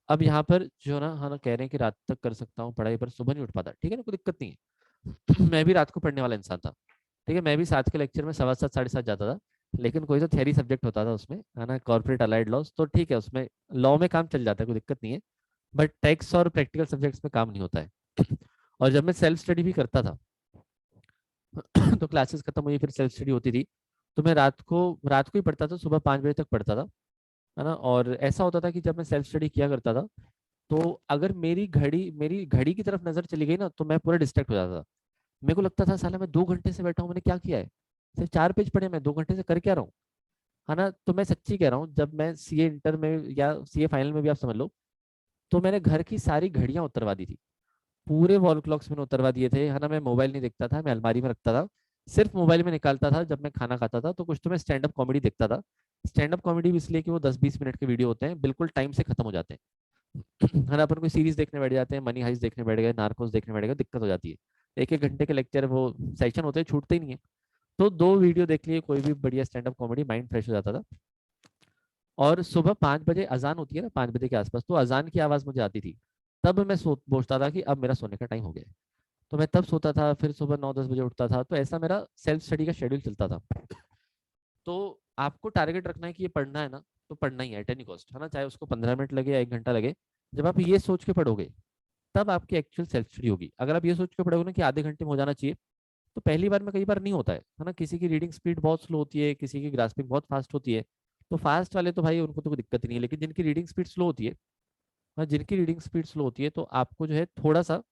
A: अब यहाँ पर जो ना, हाँ ना, कह रहे हैं कि रात तक कर सकता हूँ पढ़ाई, पर सुबह नहीं उठ पाता, ठीक है ना, कोई दिक्कत नहीं है मैं भी रात को पढ़ने वाला इंसान था, ठीक है। मैं भी 7 के लेक्चर में 7:15 7:30 जाता था। लेकिन कोई तो थ्योरी सब्जेक्ट होता था उसमें, है ना, कॉर्पोरेट अलाइड लॉस, तो ठीक है, उसमें लॉ में काम चल जाता है, कोई दिक्कत नहीं है। बट टैक्स और प्रैक्टिकल सब्जेक्ट्स में काम नहीं होता है और जब मैं सेल्फ स्टडी भी करता था तो क्लासेस खत्म हुई, फिर सेल्फ स्टडी होती थी, तो मैं रात को ही पढ़ता था, सुबह 5 बजे तक पढ़ता था, है ना। और ऐसा होता था कि जब मैं सेल्फ स्टडी किया करता था, तो अगर मेरी घड़ी की तरफ नजर चली गई ना, तो मैं पूरा डिस्ट्रैक्ट हो जाता था। मेरे को लगता था साला मैं 2 घंटे से बैठा हूँ, मैंने क्या किया है, सिर्फ 4 पेज पढ़े, मैं 2 घंटे से कर क्या रहा हूँ, है ना। तो मैं सच्ची कह रहा हूँ, जब मैं सीए इंटर में या सीए फाइनल में भी आप समझ लो, तो मैंने घर की सारी घड़ियां उतरवा दी थी, पूरे वॉल क्लॉक्स मैंने उतरवा दिए थे, है ना। मैं मोबाइल नहीं देखता था, मैं अलमारी में रखता था, सिर्फ मोबाइल में निकालता था जब मैं खाना खाता था, तो कुछ तो मैं स्टैंड अप कॉमेडी देखता था। स्टैंड अप कॉमेडी भी इसलिए कि वो 10-20 मिनट के वीडियो होते हैं, बिल्कुल टाइम से खत्म हो जाते हैं। है ना, अपन कोई सीरीज देखने बैठ जाते हैं, मनी हाइस्ट देखने बैठ गए, नार्कोस देखने बैठ गए, दिक्कत हो जाती है। 1-1 घंटे के लेक्चर वो सेशन होते हैं, छूटते ही नहीं है। तो 2 वीडियो देख लिए कोई भी बढ़िया stand up comedy, mind fresh हो जाता था। और सुबह 5 बजे अजान होती है ना, 5 बजे के आसपास, तो अजान की आवाज़ मुझे आती थी। तब मैं सोचता था कि अब मेरा सोने का टाइम हो गया है। तो मैं तब सोता था, फिर सुबह 9-10 बजे उठता था। तो ऐसा मेरा सेल्फ स्टडी का शेड्यूल चलता था। तो आपको टारगेट रखना है कि ये पढ़ना है ना, तो पढ़ना ही है एट एनी कॉस्ट, है ना, चाहे उसको 15 मिनट लगे या 1 घंटा लगे। जब आप ये सोच के पढ़ोगे, तब आपकी एक्चुअल सेल्फ स्टडी होगी। अगर आप ये सोच के पढ़ोगे ना कि आधे घंटे में हो जाना चाहिए, तो पहली बार में कई बार नहीं होता है ना। किसी की रीडिंग स्पीड बहुत स्लो होती है, किसी की ग्रास्पिंग बहुत फास्ट होती है। तो फास्ट वाले तो भाई उनको तो कोई दिक्कत ही नहीं है, लेकिन जिनकी रीडिंग स्पीड स्लो होती है, हाँ, जिनकी रीडिंग स्पीड स्लो होती है, तो आपको जो है थोड़ा सा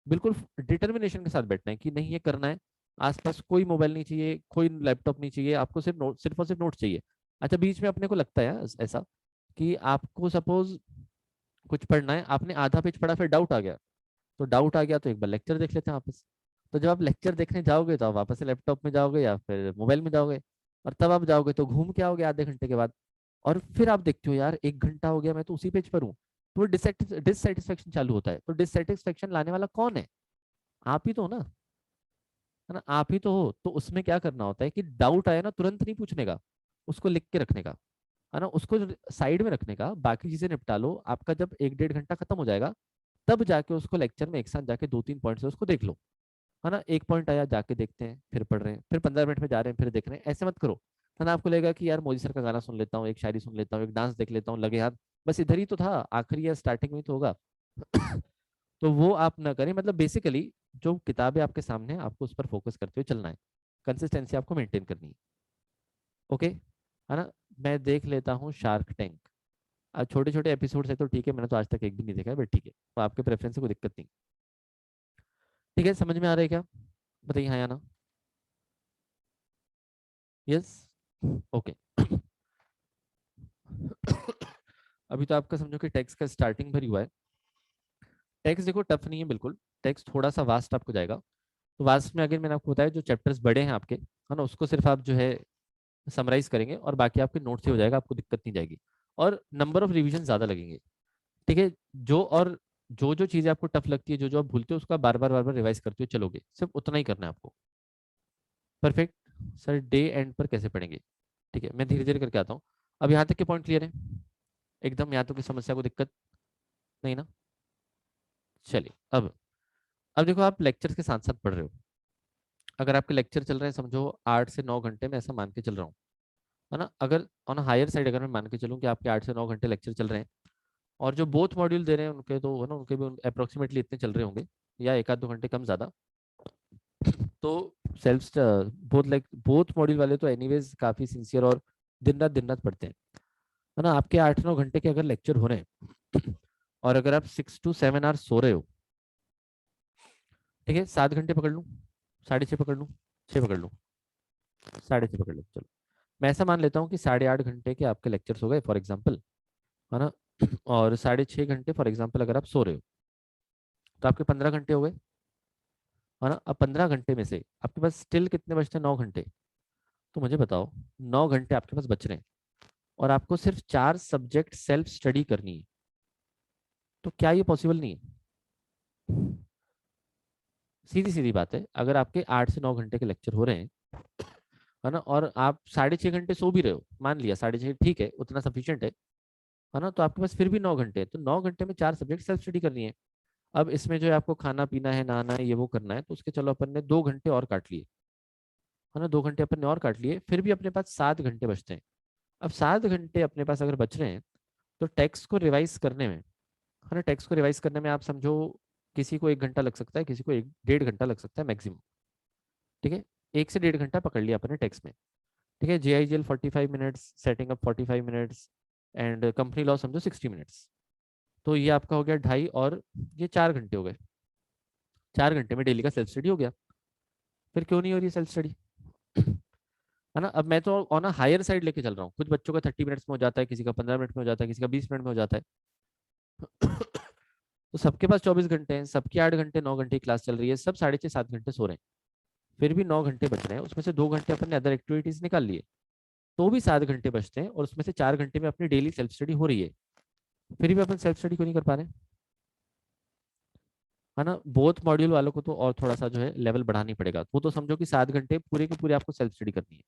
A: बिल्कुल डिटर्मिनेशन के साथ बैठना है कि नहीं ये करना है। आसपास कोई मोबाइल नहीं चाहिए, कोई लैपटॉप नहीं चाहिए, आपको सिर्फ नोट, सिर्फ और सिर्फ नोट चाहिए। अच्छा, बीच में अपने को लगता है ऐसा कि आपको सपोज कुछ पढ़ना है, आपने आधा पेज पढ़ा, फिर डाउट आ गया। तो डाउट आ गया तो एक बार लेक्चर देख लेते हैं वापस। तो जब आप लेक्चर देखने जाओगे तो आप वापस से लैपटॉप में जाओगे या फिर मोबाइल में जाओगे। और तब आप जाओगे तो घूम के आओगे आधे घंटे के बाद। और फिर आप देखते हो यार 1 घंटा हो गया, मैं तो उसी पेज पर हूँ। तो डिससेटिस्फेक्शन चालू होता है। तो डिससेटिस्फेक्शन लाने वाला कौन है? आप ही तो हो ना, है ना, आप ही तो हो। तो उसमें क्या करना होता है कि डाउट आया ना, तुरंत नहीं पूछने का, उसको लिख के रखने का, है ना, उसको साइड में रखने का, बाकी चीजें निपटा लो। आपका जब 1-1.5 घंटा खत्म हो जाएगा, तब जाके उसको लेक्चर में एक साथ जाके 2-3 पॉइंट से उसको देख लो। है ना, एक पॉइंट आया, जाके देखते हैं, फिर पढ़ रहे हैं, फिर 15 मिनट में जा रहे हैं, फिर देख रहे हैं। ऐसे मत करो, है ना। आपको लगेगा कि यार मोदी सर का गाना सुन लेता हूँ, एक शायरी सुन लेता हूँ, एक डांस देख लेता हूँ, लगे हाथ, बस इधर ही तो था, आखिरी या स्टार्टिंग में ही तो होगा। तो वो आप ना करें। मतलब बेसिकली जो किताबें आपके सामने है, आपको उस पर फोकस करते हुए चलना है। कंसिस्टेंसी आपको मेंटेन करनी है। ओके, है ना। मैं देख लेता हूँ शार्क टैंक। अब छोटे छोटे एपिसोड है तो ठीक है, मैंने तो आज तक एक भी नहीं देखा है, बट ठीक है, तो आपके प्रेफरेंस से कोई दिक्कत नहीं। ठीक है, समझ में आ रहा है क्या? बताइए हाँ या ना। यस। ओके। अभी तो आपका समझो कि टेक्स्ट का स्टार्टिंग भरी हुआ है। टेक्स्ट देखो टफ नहीं है बिल्कुल। टेक्स्ट थोड़ा सा वास्ट आपको जाएगा। तो वास्ट में अगर मैंने आपको बताया, जो चैप्टर्स बड़े हैं आपके, है ना, उसको सिर्फ आप जो है समराइज करेंगे और बाकी आपके नोट से हो जाएगा, आपको दिक्कत नहीं जाएगी। और नंबर ऑफ रिवीजन ज्यादा लगेंगे। ठीक है। जो जो चीजें आपको टफ लगती है, जो जो आप भूलते हो, उसका बार बार रिवाइज करते हुए चलोगे, सिर्फ उतना ही करना है आपको। परफेक्ट। सर डे एंड पर कैसे पढ़ेंगे? ठीक है, मैं धीरे धीरे करके आता हूँ। अब यहाँ तक के पॉइंट क्लियर है एकदम? यहाँ तो की समस्या को दिक्कत नहीं ना? चलिए, अब देखो, आप लेक्चर्स के साथ साथ पढ़ रहे हो। अगर आपके लेक्चर चल रहे हैं, समझो 8 से 9 घंटे में, ऐसा मान के चल रहा हूँ, है ना। अगर ऑन हायर साइड अगर मैं मान के चलूँ कि आपके 8 से 9 घंटे लेक्चर चल रहे हैं, और जो बोथ मॉड्यूल दे रहे हैं उनके तो, है ना, उनके भी अप्रोक्सीमेटली इतने चल रहे होंगे, या 1-2 घंटे कम ज़्यादा। तो सेल्फ बोथ मॉड्यूल वाले तो एनीवेज काफ़ी सिंसियर और दिन रात पढ़ते हैं, है ना। आपके 8-9 घंटे के अगर लेक्चर हो रहे हैं, और अगर आप 6 to 7 आवर्स सो रहे हो, ठीक है, 7 घंटे पकड़ लूँ, 6.5 पकड़ लूँ, 6 पकड़ लूँ, 6.5 पकड़ लो, चलो। मैं ऐसा मान लेता हूँ कि 8.5 घंटे के आपके लेक्चर्स हो गए फॉर एग्जाम्पल, है ना। और 6.5 घंटे फॉर एग्जाम्पल अगर आप सो रहे हो, तो आपके 15 घंटे हो गए, है ना। अब 15 घंटे में से आपके पास स्टिल कितने बचते हैं? 9 घंटे। तो मुझे बताओ, 9 घंटे आपके पास बच रहे हैं, और आपको सिर्फ 4 सब्जेक्ट सेल्फ स्टडी करनी है। तो क्या ये पॉसिबल नहीं है? सीधी सीधी बात है, अगर आपके 8 से 9 घंटे के लेक्चर हो रहे हैं, है ना, और आप 6.5 घंटे सो भी रहे हो, मान लिया 6.5, ठीक है, उतना सफिशियंट है ना, तो आपके पास फिर भी 9 घंटे, तो 9 घंटे में 4 सब्जेक्ट सेल्फ स्टडी करनी है। अब इसमें जो है आपको खाना पीना है, नहाना है, ये वो करना है, तो उसके चलो अपन ने 2 घंटे और काट लिए, है ना, 2 घंटे अपन ने और काट लिए, फिर भी अपने पास 7 घंटे बचते हैं। अब 7 घंटे अपने पास अगर बच रहे हैं, तो टेक्स्ट को रिवाइज करने में, है ना, टेक्स्ट को रिवाइज करने में आप समझो किसी को 1 घंटा लग सकता है, किसी को 1-1.5 घंटा लग सकता है मैक्सिमम। ठीक है, 1 से 1.5 घंटा पकड़ लिया अपने टेक्स्ट में। ठीक है, JIGL 45 minutes, setting up 45 minutes, and company law समझो 60 मिनट्स। तो ये आपका हो गया 2.5, और ये 4 घंटे हो गए। 4 घंटे में डेली का सेल्फ स्टडी हो गया। फिर क्यों नहीं हो रही सेल्फ स्टडी? है ना। अब मैं तो ऑन अ हायर साइड लेके चल रहा हूँ, कुछ बच्चों का 30 मिनट्स में हो जाता है, किसी का 15 मिनट में हो जाता है, किसी का 20 मिनट में हो जाता है। तो सबके पास 24 घंटे हैं, सबकी 8 घंटे 9 घंटे की क्लास चल रही है, सब 6.5 7 घंटे सो रहे हैं, फिर भी 9 घंटे बच रहे हैं, उसमें से 2 घंटे अपन ने अदर एक्टिविटीज निकाल लिए। तो भी 7 घंटे बचते हैं और उसमें से 4 घंटे में अपनी डेली सेल्फ स्टडी हो रही है, फिर भी अपन सेल्फ स्टडी क्यों नहीं कर पा रहे हैं? है ना? बोथ मॉड्यूल वालों को तो और थोड़ा सा जो है लेवल बढ़ानी पड़ेगा। वो तो समझो कि 7 घंटे पूरे के पूरे आपको सेल्फ स्टडी करनी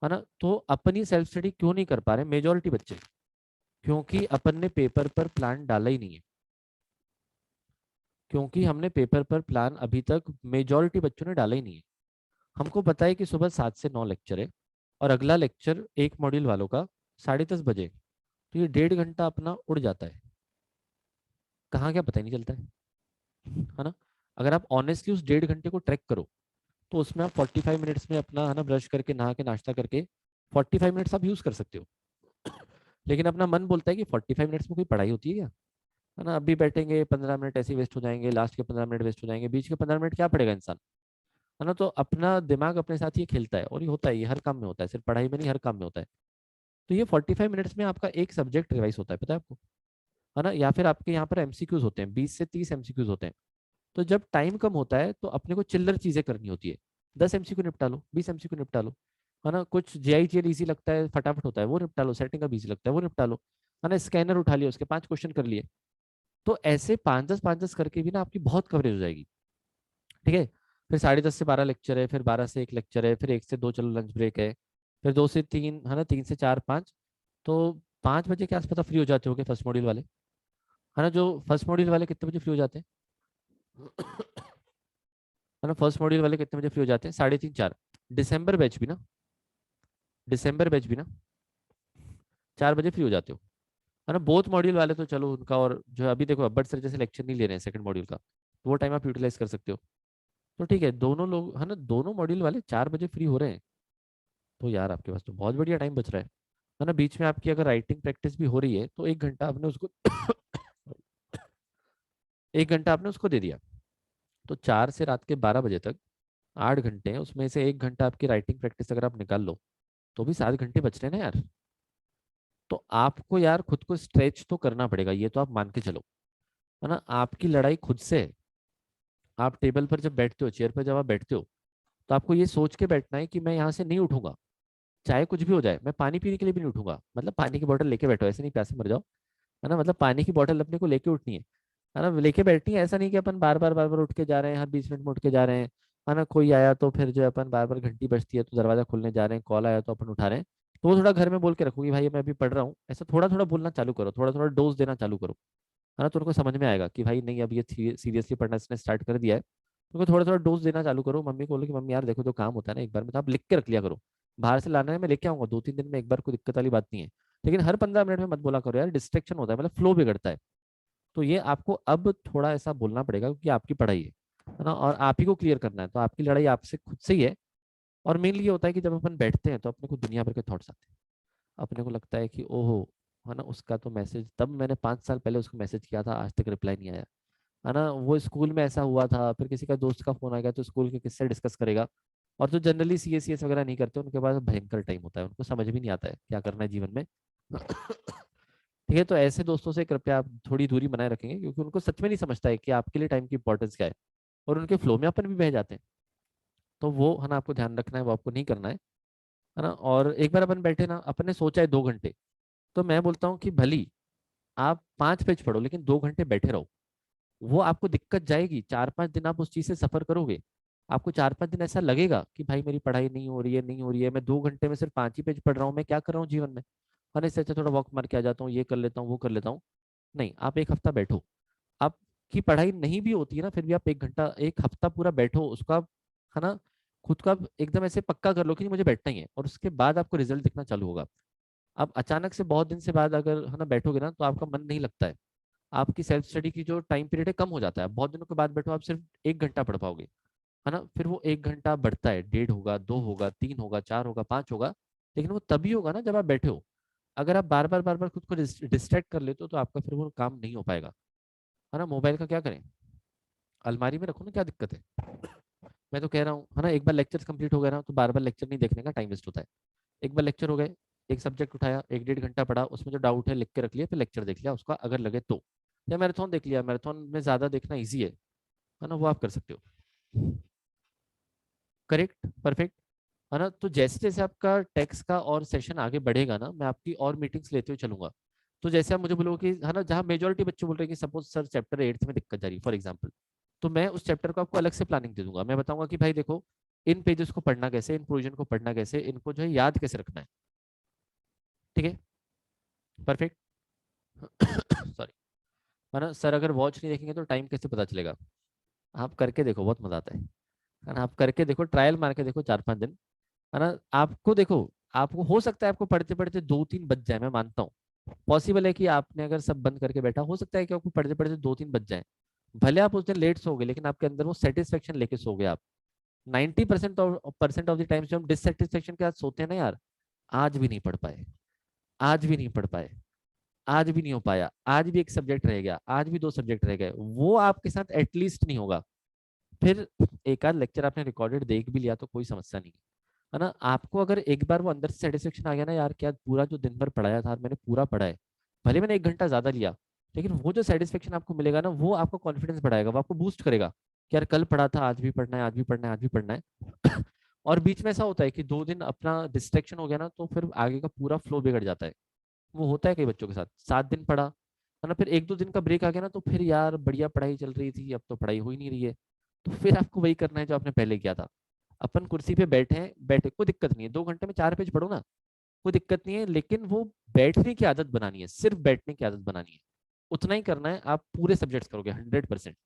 A: है ना? तो अपनी सेल्फ स्टडी क्यों नहीं कर पा रहे मेजोरिटी बच्चे? क्योंकि अपन ने पेपर पर प्लान डाला ही नहीं है। क्योंकि हमने पेपर पर प्लान अभी तक मेजोरिटी बच्चों ने डाला ही नहीं है। हमको पता है कि सुबह 7 से 9 लेक्चर है और अगला लेक्चर एक मॉड्यूल वालों का 10:30 बजे, तो ये 1.5 घंटा अपना उड़ जाता है। कहाँ क्या पता ही नहीं चलता है ना? अगर आप ऑनेस्टली उस 1.5 घंटे को ट्रैक करो तो उसमें आप 45 मिनट्स में अपना है ना ब्रश करके नहा के नाश्ता करके 45 मिनट्स आप यूज कर सकते हो। लेकिन अपना मन बोलता है कि 45 मिनट्स में कोई पढ़ाई होती है क्या? है ना? अभी बैठेंगे 15 मिनट ऐसे वेस्ट हो जाएंगे, लास्ट के 15 मिनट वेस्ट हो जाएंगे, बीच के 15 मिनट क्या पढ़ेगा इंसान? है ना? तो अपना दिमाग अपने साथ ये खेलता है और ये होता है, ये हर काम में होता है, सिर्फ पढ़ाई में नहीं, हर काम में होता है। तो ये 45 मिनट्स में आपका एक सब्जेक्ट रिवाइज होता है, पता है आपको? है ना? या फिर आपके यहाँ पर एमसीक्यूज होते हैं, 20 से 30 एमसीक्यूज होते हैं। तो जब टाइम कम होता है तो अपने को चिल्लर चीजें करनी होती है। 10 एमसीक्यू निपटा लो, 20 एमसीक्यू निपटा लो। है ना? कुछ जीआईटीएल इजी लगता है, फटाफट होता है, वो निपटा लो। सेटिंग का इजी लगता है, वो निपटा लो। है ना? स्कैनर उठा लिया, उसके 5 क्वेश्चन कर लिए। तो ऐसे 5-10 करके भी ना आपकी बहुत कवरेज हो जाएगी। ठीक है? फिर 10:30 से 12 लेक्चर है, फिर 12 से 1 लेक्चर है, फिर 1 से 2 चलो लंच ब्रेक है, फिर 2 से 3, है ना, 3 से 4, 5। तो 5 बजे के आसपास फ्री हो जाते हो फर्स्ट मॉड्यूल वाले। है ना? जो फर्स्ट मॉड्यूल वाले कितने बजे फ्री हो जाते हैं? है ना? फर्स्ट मॉड्यूल वाले कितने बजे फ्री हो जाते हैं? 3:30 4। दिसंबर बैच भी ना, दिसंबर बैच भी ना 4 बजे फ्री हो जाते हो। है ना? बोथ मॉड्यूल वाले तो चलो उनका, और जो है अभी देखो अब्बट सर जैसे लेक्चर नहीं ले रहे हैं सेकंड मॉड्यूल का, तो वो टाइम आप यूटिलाइज कर सकते हो। तो ठीक है, दोनों लोग, है ना, दोनों मॉड्यूल वाले 4 बजे फ्री हो रहे हैं। तो यार आपके पास तो बहुत बढ़िया टाइम बच रहा है ना? बीच में आपकी अगर राइटिंग प्रैक्टिस भी हो रही है तो 1 घंटा आपने उसको 1 घंटा आपने उसको दे दिया। तो 4 से रात के 12 बजे तक 8 घंटे हैं, उसमें से 1 घंटा आपकी राइटिंग प्रैक्टिस अगर आप निकाल लो तो भी 7 घंटे बच रहे हैं ना यार। तो आपको यार खुद को स्ट्रेच तो करना पड़ेगा, ये तो आप मान के चलो। है ना? आपकी लड़ाई खुद से है। आप टेबल पर जब बैठते हो, चेयर पर जब आप बैठते हो, तो आपको ये सोच के बैठना है कि मैं यहाँ से नहीं उठूंगा, चाहे कुछ भी हो जाए। मैं पानी पीने के लिए भी नहीं उठूंगा, मतलब पानी की बोतल लेके बैठो, ऐसे नहीं प्यासे मर जाओ। है ना? मतलब पानी की बोतल अपने को लेके उठनी है ना? लेके बैठनी है, ऐसा नहीं कि अपन बार बार उठ के जा रहे हैं, हर 20 मिनट में उठ के जा रहे हैं। है ना? कोई आया तो फिर जो है अपन बार बार घंटी बजती है तो दरवाजा खोलने जा रहे हैं, कॉल आया तो अपन उठा रहे हैं। तो वो थोड़ा घर में बोल के रखूंगी, भाई मैं अभी पढ़ रहा हूँ, ऐसा थोड़ा थोड़ा बोलना चालू करो, थोड़ा थोड़ा डोज देना चालू करो। है ना? तो उनको समझ में आएगा कि भाई नहीं, अब ये सीरियसली पढ़ना इसने स्टार्ट कर दिया है। तो उनको थोड़ा थोड़ा डोज देना चालू करो। मम्मी को बोलो कि मम्मी यार देखो, जो काम होता है ना एक बार में, तो आप लिख के रख लिया करो। बाहर से लाना है मैं लेके आऊंगा 2-3 दिन में एक बार, कोई दिक्कत वाली बात नहीं है। लेकिन हर 15 मिनट में मत बोला करो यार, डिस्ट्रैक्शन होता है, मतलब फ्लो बिगड़ता है। तो ये आपको अब थोड़ा ऐसा बोलना पड़ेगा क्योंकि आपकी पढ़ाई है ना? और आप ही को क्लियर करना है, तो आपकी लड़ाई आपसे खुद से ही है। और मेनली ये होता है कि जब अपन बैठते हैं तो अपने को दुनिया भर के थॉट्स आते हैं। अपने को लगता है कि ओहो, है ना, उसका तो मैसेज तब मैंने 5 साल पहले उसको मैसेज किया था, आज तक रिप्लाई नहीं आया। है ना? वो स्कूल में ऐसा हुआ था, फिर किसी का दोस्त का फोन आ गया तो स्कूल के किस्से डिस्कस करेगा। और जो जनरली सीएस वगैरह नहीं करते उनके पास भयंकर टाइम होता है, उनको समझ भी नहीं आता है क्या करना है जीवन में। ठीक है? तो ऐसे दोस्तों से कृपया आप थोड़ी दूरी बनाए रखेंगे, क्योंकि उनको सच में नहीं समझता है कि आपके लिए टाइम की इंपॉर्टेंस क्या है, और उनके फ्लो में अपन भी बह जाते हैं। तो वो है ना आपको ध्यान रखना है, वो आपको नहीं करना है ना? और एक बार अपन बैठे ना, अपन ने सोचा है 2 घंटे, तो मैं बोलता हूँ कि भली आप 5 पेज पढ़ो लेकिन 2 घंटे बैठे रहो। वो आपको दिक्कत जाएगी, 4-5 दिन आप उस चीज से सफर करोगे। आपको 4-5 दिन ऐसा लगेगा कि भाई मेरी पढ़ाई नहीं हो रही है, नहीं हो रही है, मैं 2 घंटे में सिर्फ 5 ही पेज पढ़ रहा हूँ, मैं क्या कर रहा हूँ जीवन में। और इससे अच्छा थोड़ा वॉक मार के आ जाता हूँ, ये कर लेता हूँ, वो कर लेता हूँ। नहीं, आप एक हफ्ता बैठो। आपकी पढ़ाई नहीं भी होती है ना, फिर भी आप 1 घंटा, एक हफ्ता पूरा बैठो, उसको आप, है ना, खुद को आप एकदम ऐसे पक्का कर लो कि नहीं, मुझे बैठना ही है, और उसके बाद आपको रिजल्ट दिखना चालू होगा। आप अचानक से बहुत दिन से बाद अगर, है ना, बैठोगे ना, तो आपका मन नहीं लगता है। आपकी सेल्फ स्टडी की जो टाइम पीरियड है कम हो जाता है। बहुत दिनों के बाद बैठो, आप सिर्फ 1 घंटा पढ़ पाओगे। है ना? फिर वो 1 घंटा बढ़ता है, 1.5 होगा, 2 होगा, 3 होगा, 4 होगा, 5 होगा। लेकिन वो तभी होगा ना जब आप बैठे हो। अगर आप बार बार खुद को डिस्ट्रैक्ट कर लेते हो तो आपका फिर वो काम नहीं हो पाएगा। है ना? मोबाइल का क्या करें? अलमारी में रखो ना, क्या दिक्कत है? मैं तो कह रहा हूँ, है ना, एक बार लेक्चर कंप्लीट हो गया ना, तो बार बार लेक्चर नहीं देखने का, टाइम वेस्ट होता है। एक बार लेक्चर हो गए, एक सब्जेक्ट उठाया, 1-1.5 घंटा पढ़ा, उसमें जो डाउट है लिख के रख लिया, फिर लेक्चर देख लिया उसका अगर लगे तो। या मैराथन देख लिया, मैराथन में ज्यादा देखना ईजी है ना? वो आप कर सकते हो। Correct, perfect. है ना। तो जैसे जैसे आपका टेक्स्ट का और सेशन आगे बढ़ेगा ना, मैं आपकी और मीटिंग्स लेते हुए चलूंगा। तो जैसे आप मुझे बोलोगे कि है ना, जहाँ मेजोरिटी बच्चे बोल रहे हैं कि सपोज सर चैप्टर 8 में दिक्कत जा रही है फॉर एग्जाम्पल, तो मैं उस चैप्टर को आपको अलग से प्लानिंग दे दूंगा। मैं बताऊंगा कि भाई देखो, इन पेजेस को पढ़ना कैसे, इन प्रोविजन को पढ़ना कैसे, इनको जो है याद कैसे रखना है। ठीक है, परफेक्ट। सॉरी। है ना सर, अगर वॉच नहीं देखेंगे तो टाइम कैसे पता चलेगा? आप करके देखो, बहुत मजा आता है ना। आप करके देखो, ट्रायल मार के देखो 4-5 दिन, है ना। आपको देखो, आपको हो सकता है आपको पढ़ते पढ़ते 2-3 बज जाए, मैं मानता हूँ। पॉसिबल है कि आपने अगर सब बंद करके बैठा, हो सकता है कि आपको पढ़ते पढ़ते 2-3 बज जाए। भले आप उस दिन लेट सो गए, लेकिन आपके अंदर वो सेटिस्फेक्शन लेके सो गए आप। 90% ऑफ द टाइम्स जो हम डिससेटिस्फेक्शन के साथ सोते हैं ना यार, आज भी नहीं पढ़ पाए, आज भी नहीं पढ़ पाए, आज भी नहीं हो पाया, आज भी एक सब्जेक्ट रह गया, आज भी 2 सब्जेक्ट रह गए, वो आपके साथ एटलीस्ट नहीं होगा। फिर एक आध लेक्चर आपने रिकॉर्डेड देख भी लिया तो कोई समस्या नहीं है ना। आपको अगर एक बार वो अंदर से सेटिस्फेक्शन आ गया ना यार, क्या पूरा जो दिन भर पढ़ाया था मैंने पूरा पढ़ा है, भले मैंने 1 घंटा ज्यादा लिया, लेकिन वो जो सेटिस्फेक्शन आपको मिलेगा ना, वो आपको कॉन्फिडेंस बढ़ाएगा, वो आपको बूस्ट करेगा कि यार कल पढ़ा था, आज भी पढ़ना है, आज भी पढ़ना है, आज भी पढ़ना है। और बीच में ऐसा होता है कि 2 दिन अपना डिस्ट्रैक्शन हो गया ना, तो फिर आगे का पूरा फ्लो बिगड़ जाता है। वो होता है कई बच्चों के साथ, 7 दिन पढ़ा है ना, फिर 1-2 दिन का ब्रेक आ गया ना, तो फिर यार बढ़िया पढ़ाई चल रही थी, अब तो पढ़ाई हो ही नहीं रही है। तो फिर आपको वही करना है जो आपने पहले किया था। अपन कुर्सी पे बैठे हैं, बैठे कोई दिक्कत नहीं है, 2 घंटे में 4 पेज पढ़ो ना, कोई दिक्कत नहीं है, लेकिन वो बैठने की आदत बनानी है, सिर्फ बैठने की आदत बनानी है। उतना ही करना है, आप पूरे सब्जेक्ट्स करोगे 100%।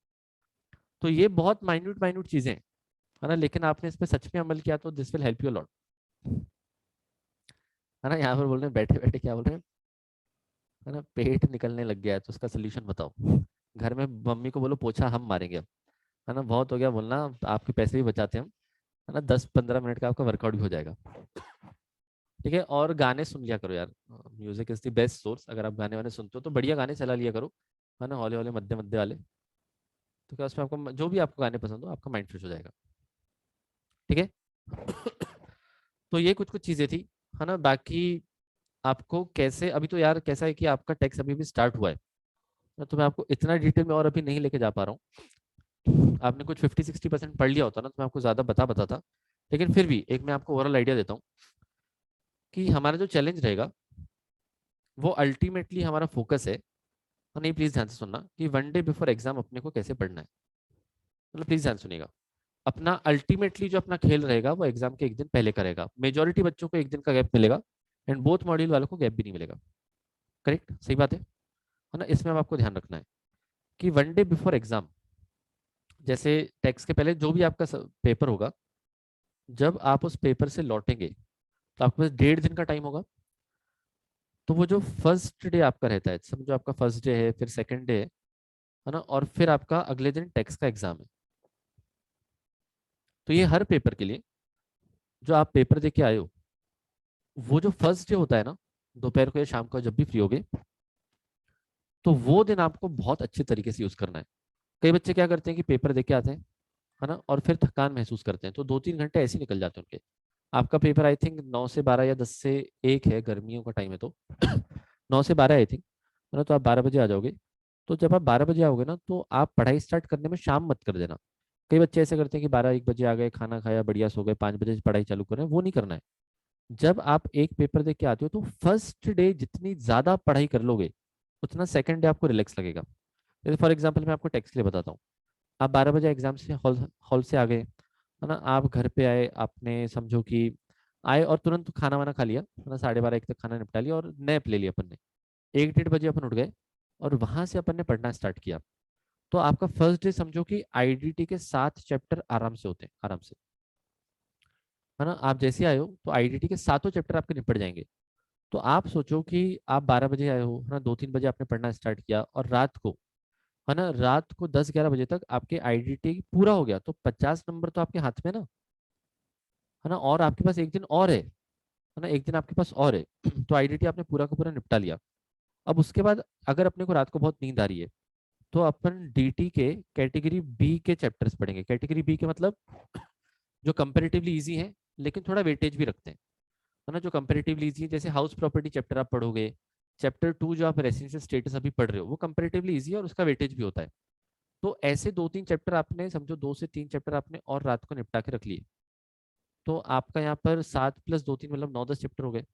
A: तो ये बहुत माइन्यूट माइन्यूट चीजें हैं, है ना, लेकिन आपने इस पर सच में अमल किया तो this will help you lot. है ना, यहाँ पर बोल रहे हैं बैठे बैठे क्या बोल रहे हैं, है ना, पेट निकलने लग गया है तो उसका सोल्यूशन बताओ। घर में मम्मी को बोलो पोछा हम मारेंगे अब। है ना, बहुत हो गया बोलना, आपके पैसे भी बचाते हैं हम। है ना, 10-15 मिनट का आपका वर्कआउट भी हो जाएगा। ठीक है, और गाने सुन लिया करो यार, music is the best source. अगर आप गाने वाने सुनते हो तो बढ़िया गाने चला लिया करो, है ना, हौले हौले मध्य मध्य वाले। तो क्या उसमें आपको जो भी आपको गाने पसंद हो, आपका माइंड फ्रेश हो जाएगा। ठीक है। तो ये कुछ कुछ चीजें थी, है ना। बाकी आपको कैसे, अभी तो यार कैसा है कि आपका टैक्स अभी भी स्टार्ट हुआ है, तो मैं आपको इतना डिटेल में और अभी नहीं लेके जा पा रहा हूँ। आपने कुछ 50-60% पढ़ लिया होता ना, तो मैं आपको ज्यादा बता था। लेकिन फिर भी एक मैं आपको ओवरऑल आइडिया देता हूँ कि हमारा जो चैलेंज रहेगा, वो अल्टीमेटली हमारा फोकस है। और नहीं, प्लीज ध्यान से सुनना कि 1 डे बिफोर एग्जाम अपने को कैसे पढ़ना है। मतलब प्लीज ध्यान सुनिएगा, अपना अल्टीमेटली जो अपना खेल रहेगा वो एग्जाम के 1 दिन पहले करेगा। मेजोरिटी बच्चों को 1 दिन का गैप मिलेगा, एंड बोथ मॉड्यूल वालों को गैप भी नहीं मिलेगा। करेक्ट, सही बात है ना। इसमें अब आपको ध्यान रखना है कि 1 डे बिफोर एग्जाम, जैसे टेक्स्ट के पहले जो भी आपका पेपर होगा, जब आप उस पेपर से लौटेंगे तो आपके पास 1.5 दिन का टाइम होगा। तो वो जो फर्स्ट डे आपका रहता है, समझो आपका फर्स्ट डे है, फिर सेकंड डे है ना, और फिर आपका अगले दिन टेक्स्ट का एग्जाम है। तो ये हर पेपर के लिए, जो आप पेपर दे के आए हो, वो जो फर्स्ट डे होता है ना, दोपहर को या शाम को जब भी फ्री होगे, तो वो दिन आपको बहुत अच्छे तरीके से यूज करना है। कई बच्चे क्या करते हैं कि पेपर दे के आते हैं, है ना, और फिर थकान महसूस करते हैं, तो 2-3 घंटे ऐसे ही निकल जाते हैं उनके। आपका पेपर आई थिंक 9 से 12 या 10 से 1 है, गर्मियों का टाइम है तो 9 से 12 आई थिंक, है ना। तो आप 12 बजे आ जाओगे। तो जब आप 12 बजे आओगे ना, तो आप पढ़ाई स्टार्ट करने में शाम मत कर देना। कई बच्चे ऐसे करते हैं कि 12-1 बजे आ गए, खाना खाया, बढ़िया सो गए, 5 बजे से पढ़ाई चालू कर रहे हैं, वो नहीं करना है। जब आप एक पेपर देख के आते हो, तो फर्स्ट डे जितनी ज्यादा पढ़ाई कर लोगे, उतना सेकंड डे आपको रिलैक्स लगेगा। जैसे फॉर एग्जाम्पल मैं आपको टेक्स्ट के लिए बताता हूँ। आप 12 बजे एग्जाम से हॉल हॉल से आ गए, है ना, आप घर पे आए, आपने समझो कि आए और तुरंत खाना वाना खा लिया, है ना, 12:30-1 तक खाना निपटा लिया और नैप ले लिया अपन ने। 1-1:30 बजे अपन उठ गए और वहां से अपन ने पढ़ना स्टार्ट किया। तो आपका फर्स्ट डे समझो कि आईडीटी के 7 चैप्टर आराम से होते हैं, आराम से, है ना। आप जैसे आए हो तो आईडीटी के सातों चैप्टर आपके निपट जाएंगे। तो आप सोचो कि आप 12 बजे आए हो, है ना, 2-3 बजे आपने पढ़ना स्टार्ट किया, और रात को, है ना, रात को 10-11 बजे तक आपके आईडीटी पूरा हो गया, तो 50 नंबर तो आपके हाथ में ना, है ना। और आपके पास 1 दिन और है ना, 1 दिन आपके पास और है। तो आईडीटी आपने पूरा का पूरा निपटा लिया। अब उसके बाद अगर अपने को रात को बहुत नींद आ रही है, तो अपन डीटी के कैटेगरी बी के चैप्टर्स पढ़ेंगे। कैटेगरी बी के मतलब जो कंपेरेटिवली इजी है, लेकिन थोड़ा वेटेज भी रखते हैं, है ना। जो कंपेरेटिवली इजी है, जैसे हाउस प्रॉपर्टी चैप्टर आप पढ़ोगे, चैप्टर 2 जो आप रेसिडेंशियल स्टेटस अभी पढ़ रहे हो, वो कंपेरेटिवली इजी है और उसका वेटेज भी होता है। तो ऐसे 2-3 चैप्टर आपने समझो, 2 से 3 चैप्टर आपने और रात को निपटा के रख लिए, तो आपका यहाँ पर 7 + 2 3 मतलब 9 10 चैप्टर हो गए।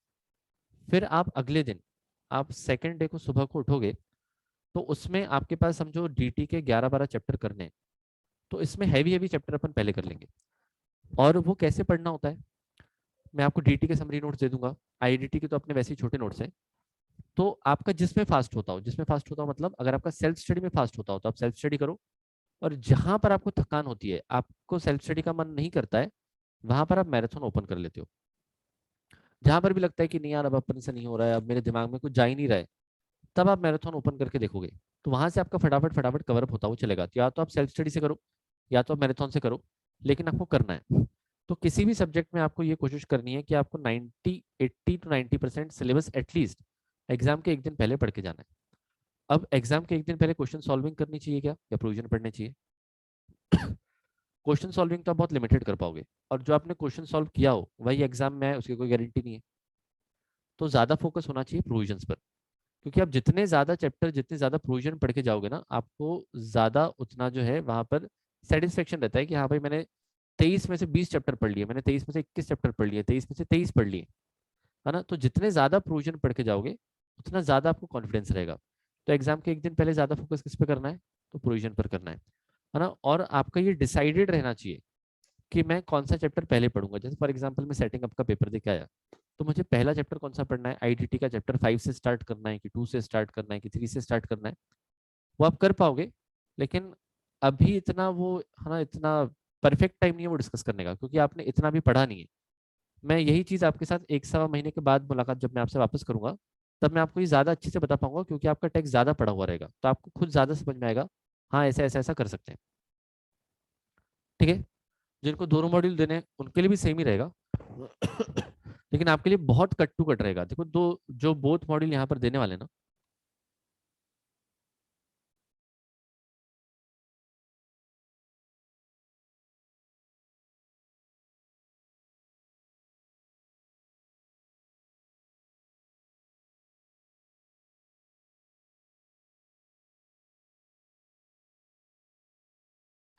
A: फिर आप अगले दिन, आप सेकेंड डे को सुबह को उठोगे, तो उसमें आपके पास समझो डीटी के 11 12 चैप्टर करने हैं। तो इसमें हैवी हैवी चैप्टर अपन पहले कर लेंगे। और वो कैसे पढ़ना होता है, मैं आपको डीटी के समरी नोट्स दे दूंगा। आईडीटी के तो अपने वैसे ही छोटे नोट्स हैं। तो आपका जिसमें फास्ट होता हो, जिसमें फास्ट होता हो मतलब अगर आपका सेल्फ स्टडी में फास्ट होता हो तो आप सेल्फ स्टडी करो। और जहां पर आपको थकान होती है, आपको सेल्फ स्टडी का मन नहीं करता है, वहां पर आप मैराथन ओपन कर लेते हो। जहां पर भी लगता है कि नहीं यार अब अपन से नहीं हो रहा है, अब मेरे दिमाग में कुछ जा ही नहीं रहा है, तब आप मैराथन ओपन करके देखोगे। तो वहां से आपका फटाफट फटाफट कवर अप होता हुआ चलेगा। तो या तो आप सेल्फ स्टडी से करो, या तो आप मैराथन से करो, लेकिन आपको करना है। तो किसी भी सब्जेक्ट में आपको ये कोशिश करनी है कि आपको 80 to 90% सिलेबस एटलीस्ट एग्जाम के एक दिन पहले पढ़ के जाना है। अब एग्जाम के एक दिन पहले क्वेश्चन सॉल्विंग करनी चाहिए क्या, या प्रोविजन पढ़ने चाहिए? क्वेश्चन सॉल्विंग तो आप बहुत लिमिटेड कर पाओगे, और जो आपने क्वेश्चन सॉल्व किया हो वही एग्जाम में आए उसकी कोई गारंटी नहीं है। तो ज्यादा फोकस होना चाहिए प्रोविजंस पर। क्योंकि आप जितने ज्यादा चैप्टर, जितने ज्यादा प्रोविजन पढ़ के जाओगे ना, आपको ज्यादा उतना जो है वहां पर सेटिस्फेक्शन रहता है कि हाँ भाई मैंने 23 में से 20 चैप्टर पढ़ लिए, मैंने 23 में से 21 चैप्टर पढ़ लिए, 23 में से 23 पढ़ लिए, है ना। तो जितने ज्यादा प्रोविजन पढ़ के जाओगे उतना ज्यादा आपको कॉन्फिडेंस रहेगा। तो एग्जाम के एक दिन पहले ज्यादा फोकस किस पे करना है, तो प्रोविजन पर करना है ना। और आपका ये डिसाइडेड रहना चाहिए कि मैं कौन सा चैप्टर पहले पढ़ूंगा। जैसे फॉर एग्जाम्पल मैं सेटिंग अप का पेपर दे के आया, तो मुझे पहला चैप्टर कौन सा पढ़ना है, आईडीटी का चैप्टर 5 से स्टार्ट करना है कि 2 से स्टार्ट करना है कि 3 से स्टार्ट करना है, वो आप कर पाओगे। लेकिन अभी इतना वो, है ना, इतना परफेक्ट टाइम नहीं है वो डिस्कस करने का, क्योंकि आपने इतना भी पढ़ा नहीं है। मैं यही चीज़ आपके साथ 1 सवा महीने के बाद मुलाकात जब मैं आपसे वापस करूंगा, तब मैं आपको ये ज़्यादा अच्छे से बता पाऊंगा, क्योंकि आपका टेक्स्ट ज़्यादा पढ़ा हुआ रहेगा, तो आपको खुद ज़्यादा समझ में आएगा। हाँ ऐसा ऐसा ऐसा कर सकते हैं, ठीक है। जिनको दोनों मॉड्यूल देने हैं उनके लिए भी सेम ही रहेगा। लेकिन आपके लिए बहुत कट टू कट रहेगा। देखो दो जो बोथ मॉड्यूल यहाँ पर देने वाले हैं ना,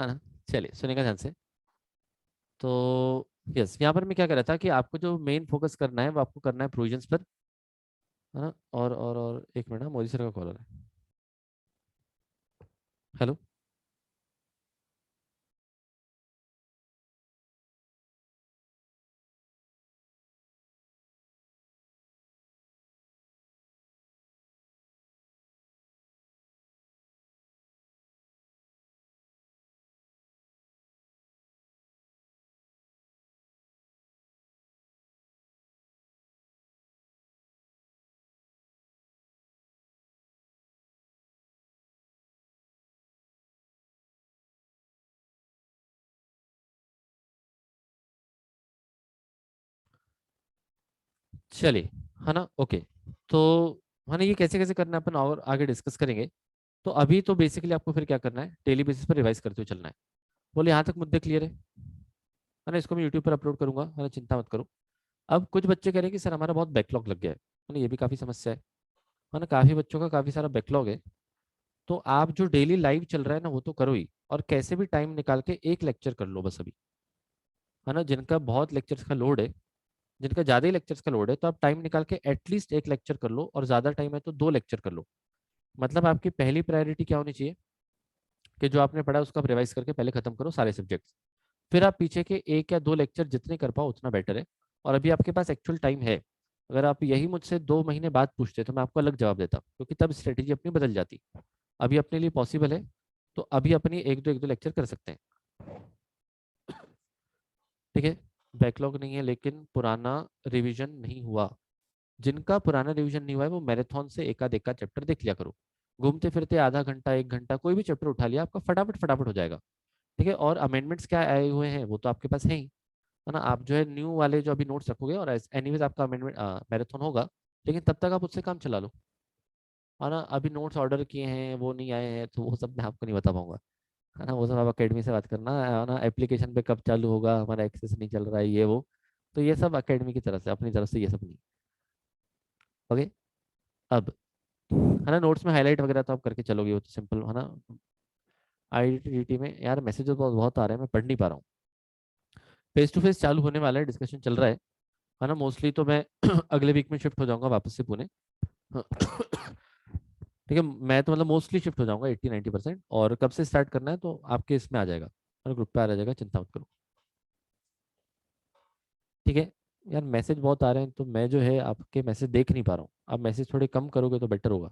A: है ना। चलिए सुनेगा ध्यान से। तो यस, यहाँ पर मैं क्या कर रहा था कि आपको जो मेन फोकस करना है वो आपको करना है प्रोविजंस पर, है ना। और एक मिनट, मोदी सर का कॉलर है। हेलो। चलिए, है ना, ओके। तो है ना, ये कैसे कैसे करना है अपन और आगे डिस्कस करेंगे। तो अभी तो बेसिकली आपको फिर क्या करना है, डेली बेसिस पर रिवाइज करते हुए चलना है। बोले यहाँ तक मुद्दे क्लियर है ना। इसको मैं यूट्यूब पर अपलोड करूंगा, है ना, चिंता मत करो। अब कुछ बच्चे कह रहे हैं कि सर हमारा बहुत बैकलॉग लग गया है ना, ये भी काफ़ी समस्या है ना। काफ़ी बच्चों का काफ़ी सारा बैकलॉग है। तो आप जो डेली लाइव चल रहा है ना वो तो करो ही, और कैसे भी टाइम निकाल के एक लेक्चर कर लो बस अभी, है ना। जिनका बहुत लेक्चर्स का लोड है, जिनका ज़्यादा ही लेक्चर्स का लोड है, तो आप टाइम निकाल के एटलीस्ट एक लेक्चर कर लो, और ज़्यादा टाइम है तो 2 लेक्चर कर लो। मतलब आपकी पहली प्रायोरिटी क्या होनी चाहिए, कि जो आपने पढ़ा उसको आप रिवाइज करके पहले खत्म करो सारे सब्जेक्ट्स। फिर आप पीछे के 1 या 2 लेक्चर जितने कर पाओ उतना बेटर है। और अभी आपके पास एक्चुअल टाइम है। अगर आप यही मुझसे 2 महीने बाद पूछते तो मैं आपको अलग जवाब देता, क्योंकि तब स्ट्रेटेजी अपनी बदल जाती। अभी अपने लिए पॉसिबल है, तो अभी अपनी एक दो लेक्चर कर सकते हैं, ठीक है। बैकलॉग नहीं है, लेकिन पुराना रिवीजन नहीं हुआ। जिनका पुराना रिवीजन नहीं हुआ है वो मैराथन से एक आध चैप्टर देख लिया करो। घूमते फिरते आधा घंटा 1 घंटा कोई भी चैप्टर उठा लिया, आपका फटाफट फटाफट हो जाएगा, ठीक है। और अमेंडमेंट्स क्या आए हुए हैं वो तो आपके पास है ही, है ना। आप जो है न्यू वाले जो अभी नोट्स रखोगे, और एनीवेज आपका अमेंडमेंट मैराथन होगा, लेकिन तब तक आप उससे काम चला लो, है ना। अभी नोट्स ऑर्डर किए हैं वो नहीं आए हैं, तो वो सब मैं आपको नहीं बता पाऊंगा, है ना। वो सब आप अकेडमी से बात करना, है ना। एप्लीकेशन पे कब चालू होगा, हमारा एक्सेस नहीं चल रहा है, ये वो, तो ये सब अकेडमी की तरफ से, अपनी तरफ से ये सब नहीं। ओके। अब, है ना, नोट्स में हाईलाइट वगैरह तो आप करके चलोगे, वो तो सिंपल है ना। आईडीटी में यार मैसेजेस बहुत बहुत आ रहे हैं, मैं पढ़ नहीं पा रहा हूँ। फेस टू फेस चालू होने वाला है, डिस्कशन चल रहा है ना। मोस्टली तो मैं अगले वीक में शिफ्ट हो जाऊंगा वापस से पुणे। ठीक है, मैं तो मतलब मोस्टली शिफ्ट हो जाऊंगा 80-90%। और कब से स्टार्ट करना है तो आपके इसमें आ जाएगा और ग्रुप पे आ जाएगा, चिंता मत करो। ठीक है। यार मैसेज बहुत आ रहे हैं तो मैं जो है आपके मैसेज देख नहीं पा रहा हूँ। आप मैसेज थोड़े कम करोगे तो बेटर होगा।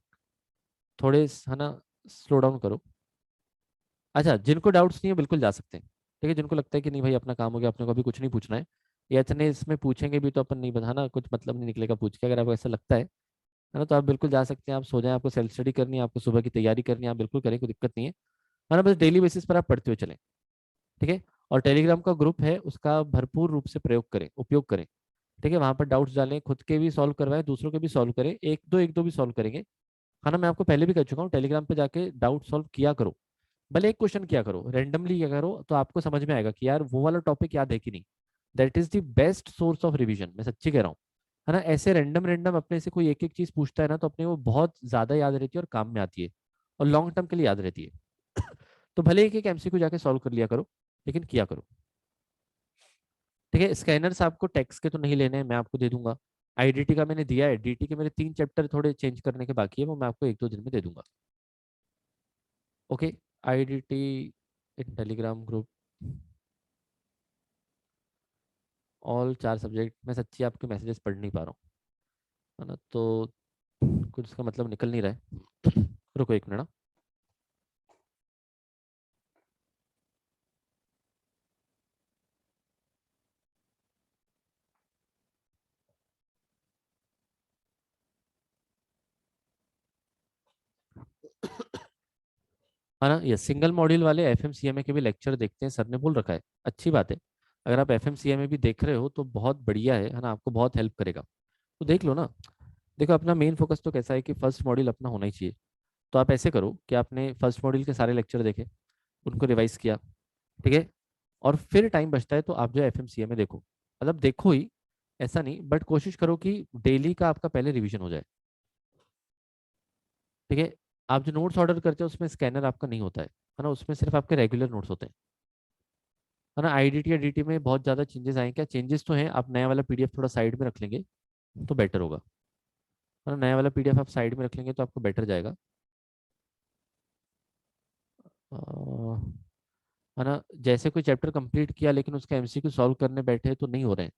A: थोड़े है ना, स्लो डाउन करो। अच्छा, जिनको डाउट्स नहीं है बिल्कुल जा सकते हैं। ठीक है, जिनको लगता है कि नहीं भाई अपना काम हो गया, अपने को अभी कुछ नहीं पूछना है, या इतने इसमें पूछेंगे भी तो अपन नहीं बताना, कुछ मतलब नहीं निकलेगा पूछ के, अगर आपको ऐसा लगता है ना, तो आप बिल्कुल जा सकते हैं। आप सो जाएं, आपको सेल्फ स्टडी करनी है, आपको सुबह की तैयारी करनी है, आप बिल्कुल करें, कोई दिक्कत नहीं है ना। बस डेली बेसिस पर आप पढ़ते हुए चलें। ठीक है। और टेलीग्राम का ग्रुप है, उसका भरपूर रूप से प्रयोग करें, उपयोग करें। ठीक है, वहां पर डाउट्स डालें, खुद के भी सॉल्व करवाएं, दूसरों के भी सॉल्व करें, एक दो भी सॉल्व करेंगे। है ना, मैं आपको पहले भी कह चुका हूँ, टेलीग्राम पे जाके डाउट सॉल्व किया करो। भले एक क्वेश्चन किया करो, रेंडमली किया करो, तो आपको समझ में आएगा कि यार वो वाला टॉपिक याद है कि नहीं। That is the best source of revision, मैं सच्ची कह रहा हूँ। है ना, ऐसे रैंडम रैंडम अपने से कोई एक एक चीज पूछता है ना, तो अपने वो बहुत ज्यादा याद रहती है और काम में आती है, और लॉन्ग टर्म के लिए याद रहती है। तो भले एक एक एमसीक्यू जाके सॉल्व कर लिया करो, लेकिन किया करो। ठीक है, स्कैनर्स आपको टैक्स के तो नहीं लेने हैं, मैं आपको दे दूंगा। आईडीटी का मैंने दिया है, डीटी के मेरे 3 चैप्टर थोड़े चेंज करने के बाकी है, वो मैं आपको 1-2 दिन में दे दूंगा। ओके। आईडीटी इन टेलीग्राम ग्रुप, ऑल 4 सब्जेक्ट। मैं सच्ची आपके मैसेजेस पढ़ नहीं पा रहा हूँ, है ना, तो कुछ उसका मतलब निकल नहीं रहा है। रुको 1 मिनट ना। है ना, ये सिंगल मॉड्यूल वाले एफएमसीएमए के भी लेक्चर देखते हैं, सर ने बोल रखा है, अच्छी बात है। अगर आप एफएमसीएमए भी देख रहे हो तो बहुत बढ़िया है ना, आपको बहुत हेल्प करेगा, तो देख लो ना। देखो, अपना मेन फोकस तो कैसा है कि फर्स्ट मॉड्यूल अपना होना ही चाहिए। तो आप ऐसे करो कि आपने फर्स्ट मॉड्यूल के सारे लेक्चर देखे, उनको रिवाइज किया। ठीक है। और फिर टाइम बचता है तो आप जो एफएमसीएमए देखो, मतलब देखो ही, ऐसा नहीं, बट कोशिश करो कि डेली का आपका पहले रिवीजन हो जाए। ठीक है। आप जो नोट्स ऑर्डर करते हो उसमें स्कैनर आपका नहीं होता है ना, उसमें सिर्फ आपके रेगुलर नोट्स होते हैं। है ना, आईडीटी या डीटी में बहुत ज़्यादा चेंजेस आए, क्या चेंजेस तो हैं, आप नया वाला पीडीएफ थोड़ा साइड में रख लेंगे तो बेटर होगा। है ना, नया वाला पीडीएफ आप साइड में रख लेंगे तो आपको बेटर जाएगा। है ना, जैसे कोई चैप्टर कंप्लीट किया लेकिन उसका एमसीक्यू सॉल्व करने बैठे तो नहीं हो रहे हैं,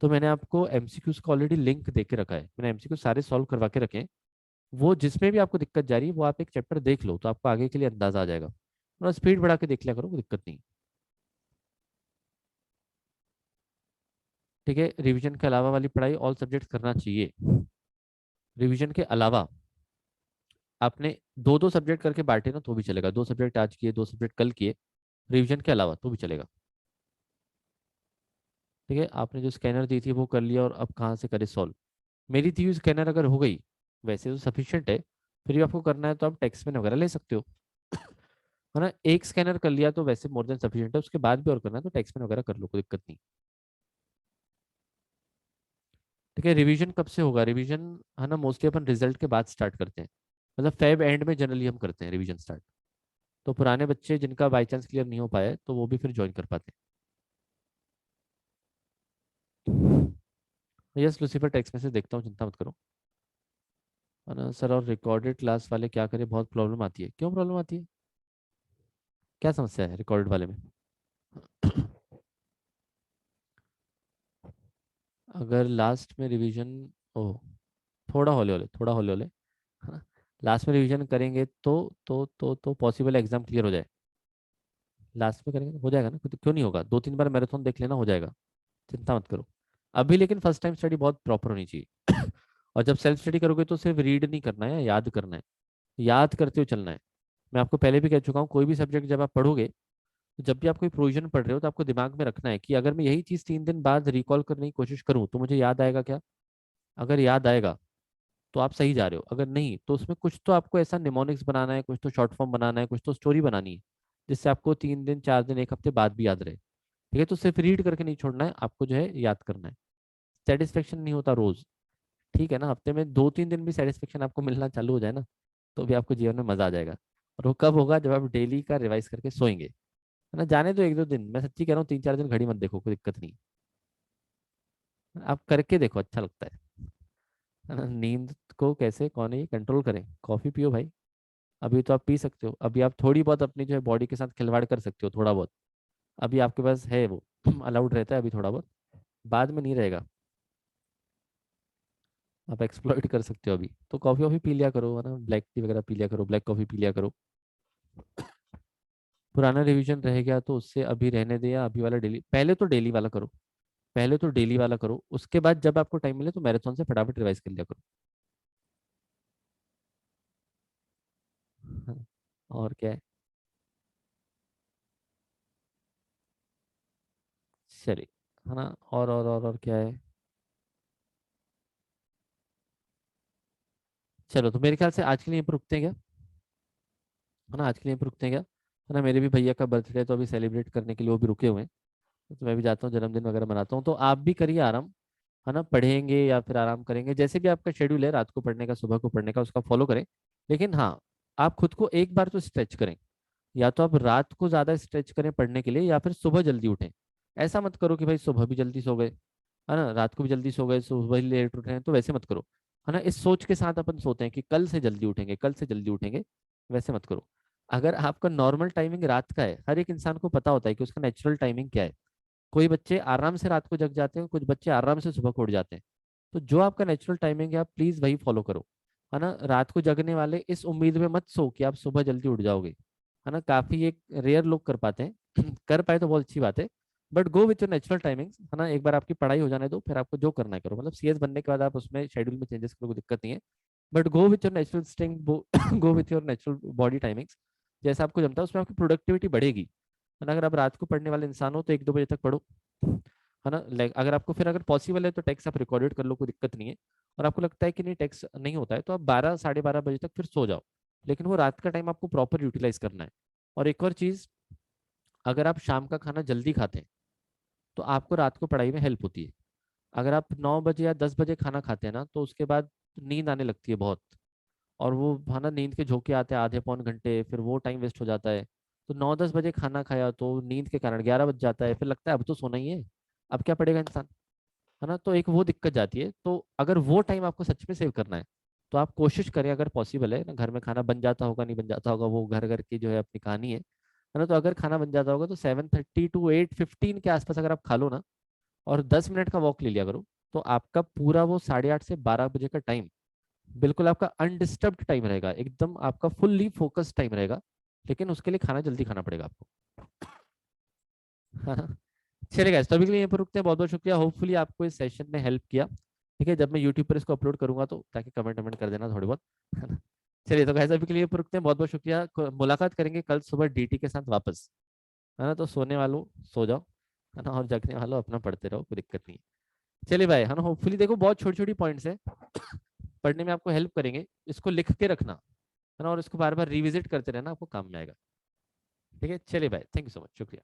A: तो मैंने आपको एमसीक्यूज का ऑलरेडी लिंक दे के रखा है, मैंने एमसीक्यू सारे सॉल्व करवा के रखे हैं। वो जिसमें भी आपको दिक्कत जा रही है वो आप एक चैप्टर देख लो, तो आपको आगे के लिए अंदाजा आ जाएगा। और स्पीड बढ़ा के देख लिया करो, कोई दिक्कत नहीं। ठीक है, रिवीजन के अलावा वाली पढ़ाई ऑल सब्जेक्ट करना चाहिए। रिवीजन के अलावा आपने 2-2 सब्जेक्ट करके बांटे ना तो भी चलेगा, 2 सब्जेक्ट आज किए, 2 सब्जेक्ट कल किए, रिवीजन के अलावा तो भी चलेगा। ठीक है, आपने जो स्कैनर दी थी वो कर लिया, और अब कहाँ से करे सॉल्व। मेरी दी हुई स्कैनर अगर हो गई, वैसे तो सफिशियंट है, फिर भी आपको करना है तो आप टेक्स्ट पेन वगैरह ले सकते हो। है ना, एक स्कैनर कर लिया तो वैसे मोर देन सफिशियंट है, उसके बाद भी और करना है तो टेक्स्ट पेन वगैरह कर लो, कोई दिक्कत नहीं। ठीक है, रिवीजन कब से होगा रिवीजन? है ना, मोस्टली अपन रिजल्ट के बाद स्टार्ट करते हैं, मतलब फेब एंड में जनरली हम करते हैं रिवीजन स्टार्ट। तो पुराने बच्चे जिनका बाई चांस क्लियर नहीं हो पाया है, तो वो भी फिर ज्वाइन कर पाते हैं। यस लूसीफर, टेक्स्ट मैसेज देखता हूँ, चिंता मत करो। है ना सर, और रिकॉर्डेड क्लास वाले क्या करें, बहुत प्रॉब्लम आती है, क्यों प्रॉब्लम आती है, क्या समस्या है रिकॉर्डेड वाले में? अगर लास्ट में रिवीजन, ओ, थोड़ा हौले हौले, है ना, लास्ट में रिवीजन करेंगे तो पॉसिबल एग्जाम क्लियर हो जाए। लास्ट में करेंगे तो हो जाएगा ना, क्यों नहीं होगा, 2-3 बार मैराथन देख लेना, हो जाएगा, चिंता मत करो। अभी लेकिन फर्स्ट टाइम स्टडी बहुत प्रॉपर होनी चाहिए। और जब सेल्फ स्टडी करोगे तो सिर्फ रीड नहीं करना है, याद करना है, याद करते हुए चलना है। मैं आपको पहले भी कह चुका हूँ, कोई भी सब्जेक्ट जब आप पढ़ोगे, तो जब भी आप कोई प्रोविजन पढ़ रहे हो तो आपको दिमाग में रखना है कि अगर मैं यही चीज़ 3 दिन बाद रिकॉल करने की कोशिश करूँ तो मुझे याद आएगा क्या। अगर याद आएगा तो आप सही जा रहे हो, अगर नहीं तो उसमें कुछ तो आपको ऐसा निमोनिक्स बनाना है, कुछ तो शॉर्ट फॉर्म बनाना है, कुछ तो स्टोरी बनानी है, जिससे आपको 3 दिन 4 दिन 1 हफ्ते बाद भी याद रहे। ठीक है, तो सिर्फ रीड करके नहीं छोड़ना है, आपको जो है याद करना है। सेटिस्फेक्शन नहीं होता रोज, ठीक है ना, हफ्ते में 2-3 दिन भी सेटिस्फेक्शन आपको मिलना चालू हो जाए ना, तो भी आपको जीवन में मजा आ जाएगा। और वो कब होगा, जब आप डेली का रिवाइज करके सोएंगे। है ना, जाने दो 1-2 दिन, मैं सच्ची कह रहा हूँ, 3-4 दिन घड़ी मत देखो, कोई दिक्कत नहीं। आप करके देखो, अच्छा लगता है ना। नींद को कैसे कौन है ये कंट्रोल करें, कॉफी पियो भाई। अभी तो आप पी सकते हो, अभी आप थोड़ी बहुत अपनी जो है बॉडी के साथ खिलवाड़ कर सकते हो, थोड़ा बहुत। अभी आपके पास है वो अलाउड रहता है अभी थोड़ा बहुत, बाद में नहीं रहेगा। आप एक्सप्लॉइट कर सकते हो अभी तो, कॉफी वॉफी पी लिया करो, है ना, ब्लैक टी वगैरह पी लिया करो, ब्लैक कॉफी पी लिया करो। पुराना रिवीजन रह गया तो उससे अभी रहने दे, या अभी वाला डेली, पहले तो डेली वाला करो। पहले तो डेली वाला करो, उसके बाद जब आपको टाइम मिले तो मैराथन से फटाफट रिवाइज कर लिया करो। हाँ, और क्या है। चलिए, है ना, और क्या है। चलो, तो मेरे ख्याल से आज के लिए यहीं पर रुकते हैं क्या, है ना, आज के लिए यहीं पर रुकते हैं क्या, है ना। मेरे भी भैया का बर्थडे तो अभी सेलिब्रेट करने के लिए वो भी रुके हुए हैं, तो मैं भी जाता हूँ, जन्मदिन वगैरह मनाता हूँ, तो आप भी करिए आराम, है ना, पढ़ेंगे या फिर आराम करेंगे, जैसे भी आपका शेड्यूल है, रात को पढ़ने का, सुबह को पढ़ने का, उसका फॉलो करें। लेकिन हाँ, आप खुद को एक बार तो स्ट्रेच करें, या तो आप रात को ज्यादा स्ट्रेच करें पढ़ने के लिए, या फिर सुबह जल्दी उठें। ऐसा मत करो कि भाई सुबह भी जल्दी सो गए, है ना, रात को भी जल्दी सो गए, सुबह ही लेट उठे हैं, तो वैसे मत करो। है ना, इस सोच के साथ अपन सोते हैं कि कल से जल्दी उठेंगे, कल से जल्दी उठेंगे, वैसे मत करो। अगर आपका नॉर्मल टाइमिंग रात का है, हर एक इंसान को पता होता है कि उसका नेचुरल टाइमिंग क्या है। कोई बच्चे आराम से रात को जग जाते हैं, कुछ बच्चे आराम से सुबह को उठ जाते हैं। तो जो आपका नेचुरल टाइमिंग है, आप प्लीज वही फॉलो करो। है ना, रात को जगने वाले इस उम्मीद में मत सो कि आप सुबह जल्दी उठ जाओगे। है ना, काफी एक रेयर लोग कर पाते हैं कर पाए तो बहुत अच्छी बात है। But go with your natural timings, है ना, एक बार आपकी पढ़ाई हो जाने दो, फिर आपको जो करना है करो, मतलब सीएस बनने के बाद आप उसमें शेड्यूल में चेंजेस करो, कोई दिक्कत नहीं है। But go with your natural sting, go with your natural body timings, जैसा आपको जमता है, उसमें आपकी प्रोडक्टिविटी बढ़ेगी। है ना, अगर आप रात को पढ़ने वाले इंसान हो तो 1-2 बजे तक पढ़ो, है ना, लाइक अगर आपको फिर अगर पॉसिबल है तो टेक्स्ट आप रिकॉर्डेड कर लो, कोई दिक्कत नहीं है। और आपको लगता है कि नहीं टेक्स्ट नहीं होता है, तो आप 12-12:30 बजे तक फिर सो जाओ। लेकिन वो रात का टाइम आपको प्रॉपर यूटिलाइज करना है। और एक और चीज, अगर आप शाम का खाना जल्दी खाते हैं तो आपको रात को पढ़ाई में हेल्प होती है। अगर आप 9 बजे या 10 बजे खाना खाते हैं ना, तो उसके बाद नींद आने लगती है बहुत, और वो है ना, नींद के झोंके आते हैं आधे पौन घंटे, फिर वो टाइम वेस्ट हो जाता है। तो 9-10 बजे खाना खाया तो नींद के कारण 11 बज जाता है, फिर लगता है अब तो सोना ही है, अब क्या पड़ेगा इंसान। है ना, तो एक वो दिक्कत जाती है। तो अगर वो टाइम आपको सच में सेव करना है, तो आप कोशिश करें, अगर पॉसिबल है ना, घर में खाना बन जाता होगा नहीं बन जाता होगा, वो घर घर की जो है अपनी कहानी है ना, तो अगर खाना बन जाता होगा तो 7:30 to 8:15 के आसपास अगर आप खा लो ना, और 10 मिनट का वॉक ले लिया करो, तो आपका पूरा वो 8:30 से 12 बजे का टाइम बिल्कुल आपका अनडिस्टर्ब्ड टाइम रहेगा, एकदम आपका फुल्ली फोकस टाइम रहेगा। लेकिन उसके लिए खाना जल्दी खाना पड़ेगा आपको। चलेगा, तो अभी के लिए यहीं पर रुकते हैं, बहुत बहुत शुक्रिया, होपफुली आपको इस सेशन ने हेल्प किया। ठीक है, जब मैं यूट्यूब पर इसको अपलोड करूंगा तो ताकि कमेंट वमेंट कर देना थोड़ी बहुत, है ना। चलिए, तो कैसे अभी के लिए यहीं पर रुकते हैं, बहुत बहुत शुक्रिया, मुलाकात करेंगे कल सुबह डीटी के साथ वापस। है ना, तो सोने वालों सो जाओ, है ना, और जगने वालों अपना पढ़ते रहो, कोई दिक्कत नहीं है। चलिए भाई, है ना, होपफुली देखो बहुत छोटी छोटी पॉइंट्स है, पढ़ने में आपको हेल्प करेंगे, इसको लिख के रखना, है ना, और इसको बार बार रिविजिट करते रहना, आपको काम में आएगा। ठीक है, चलिए भाई, थैंक यू सो मच, शुक्रिया।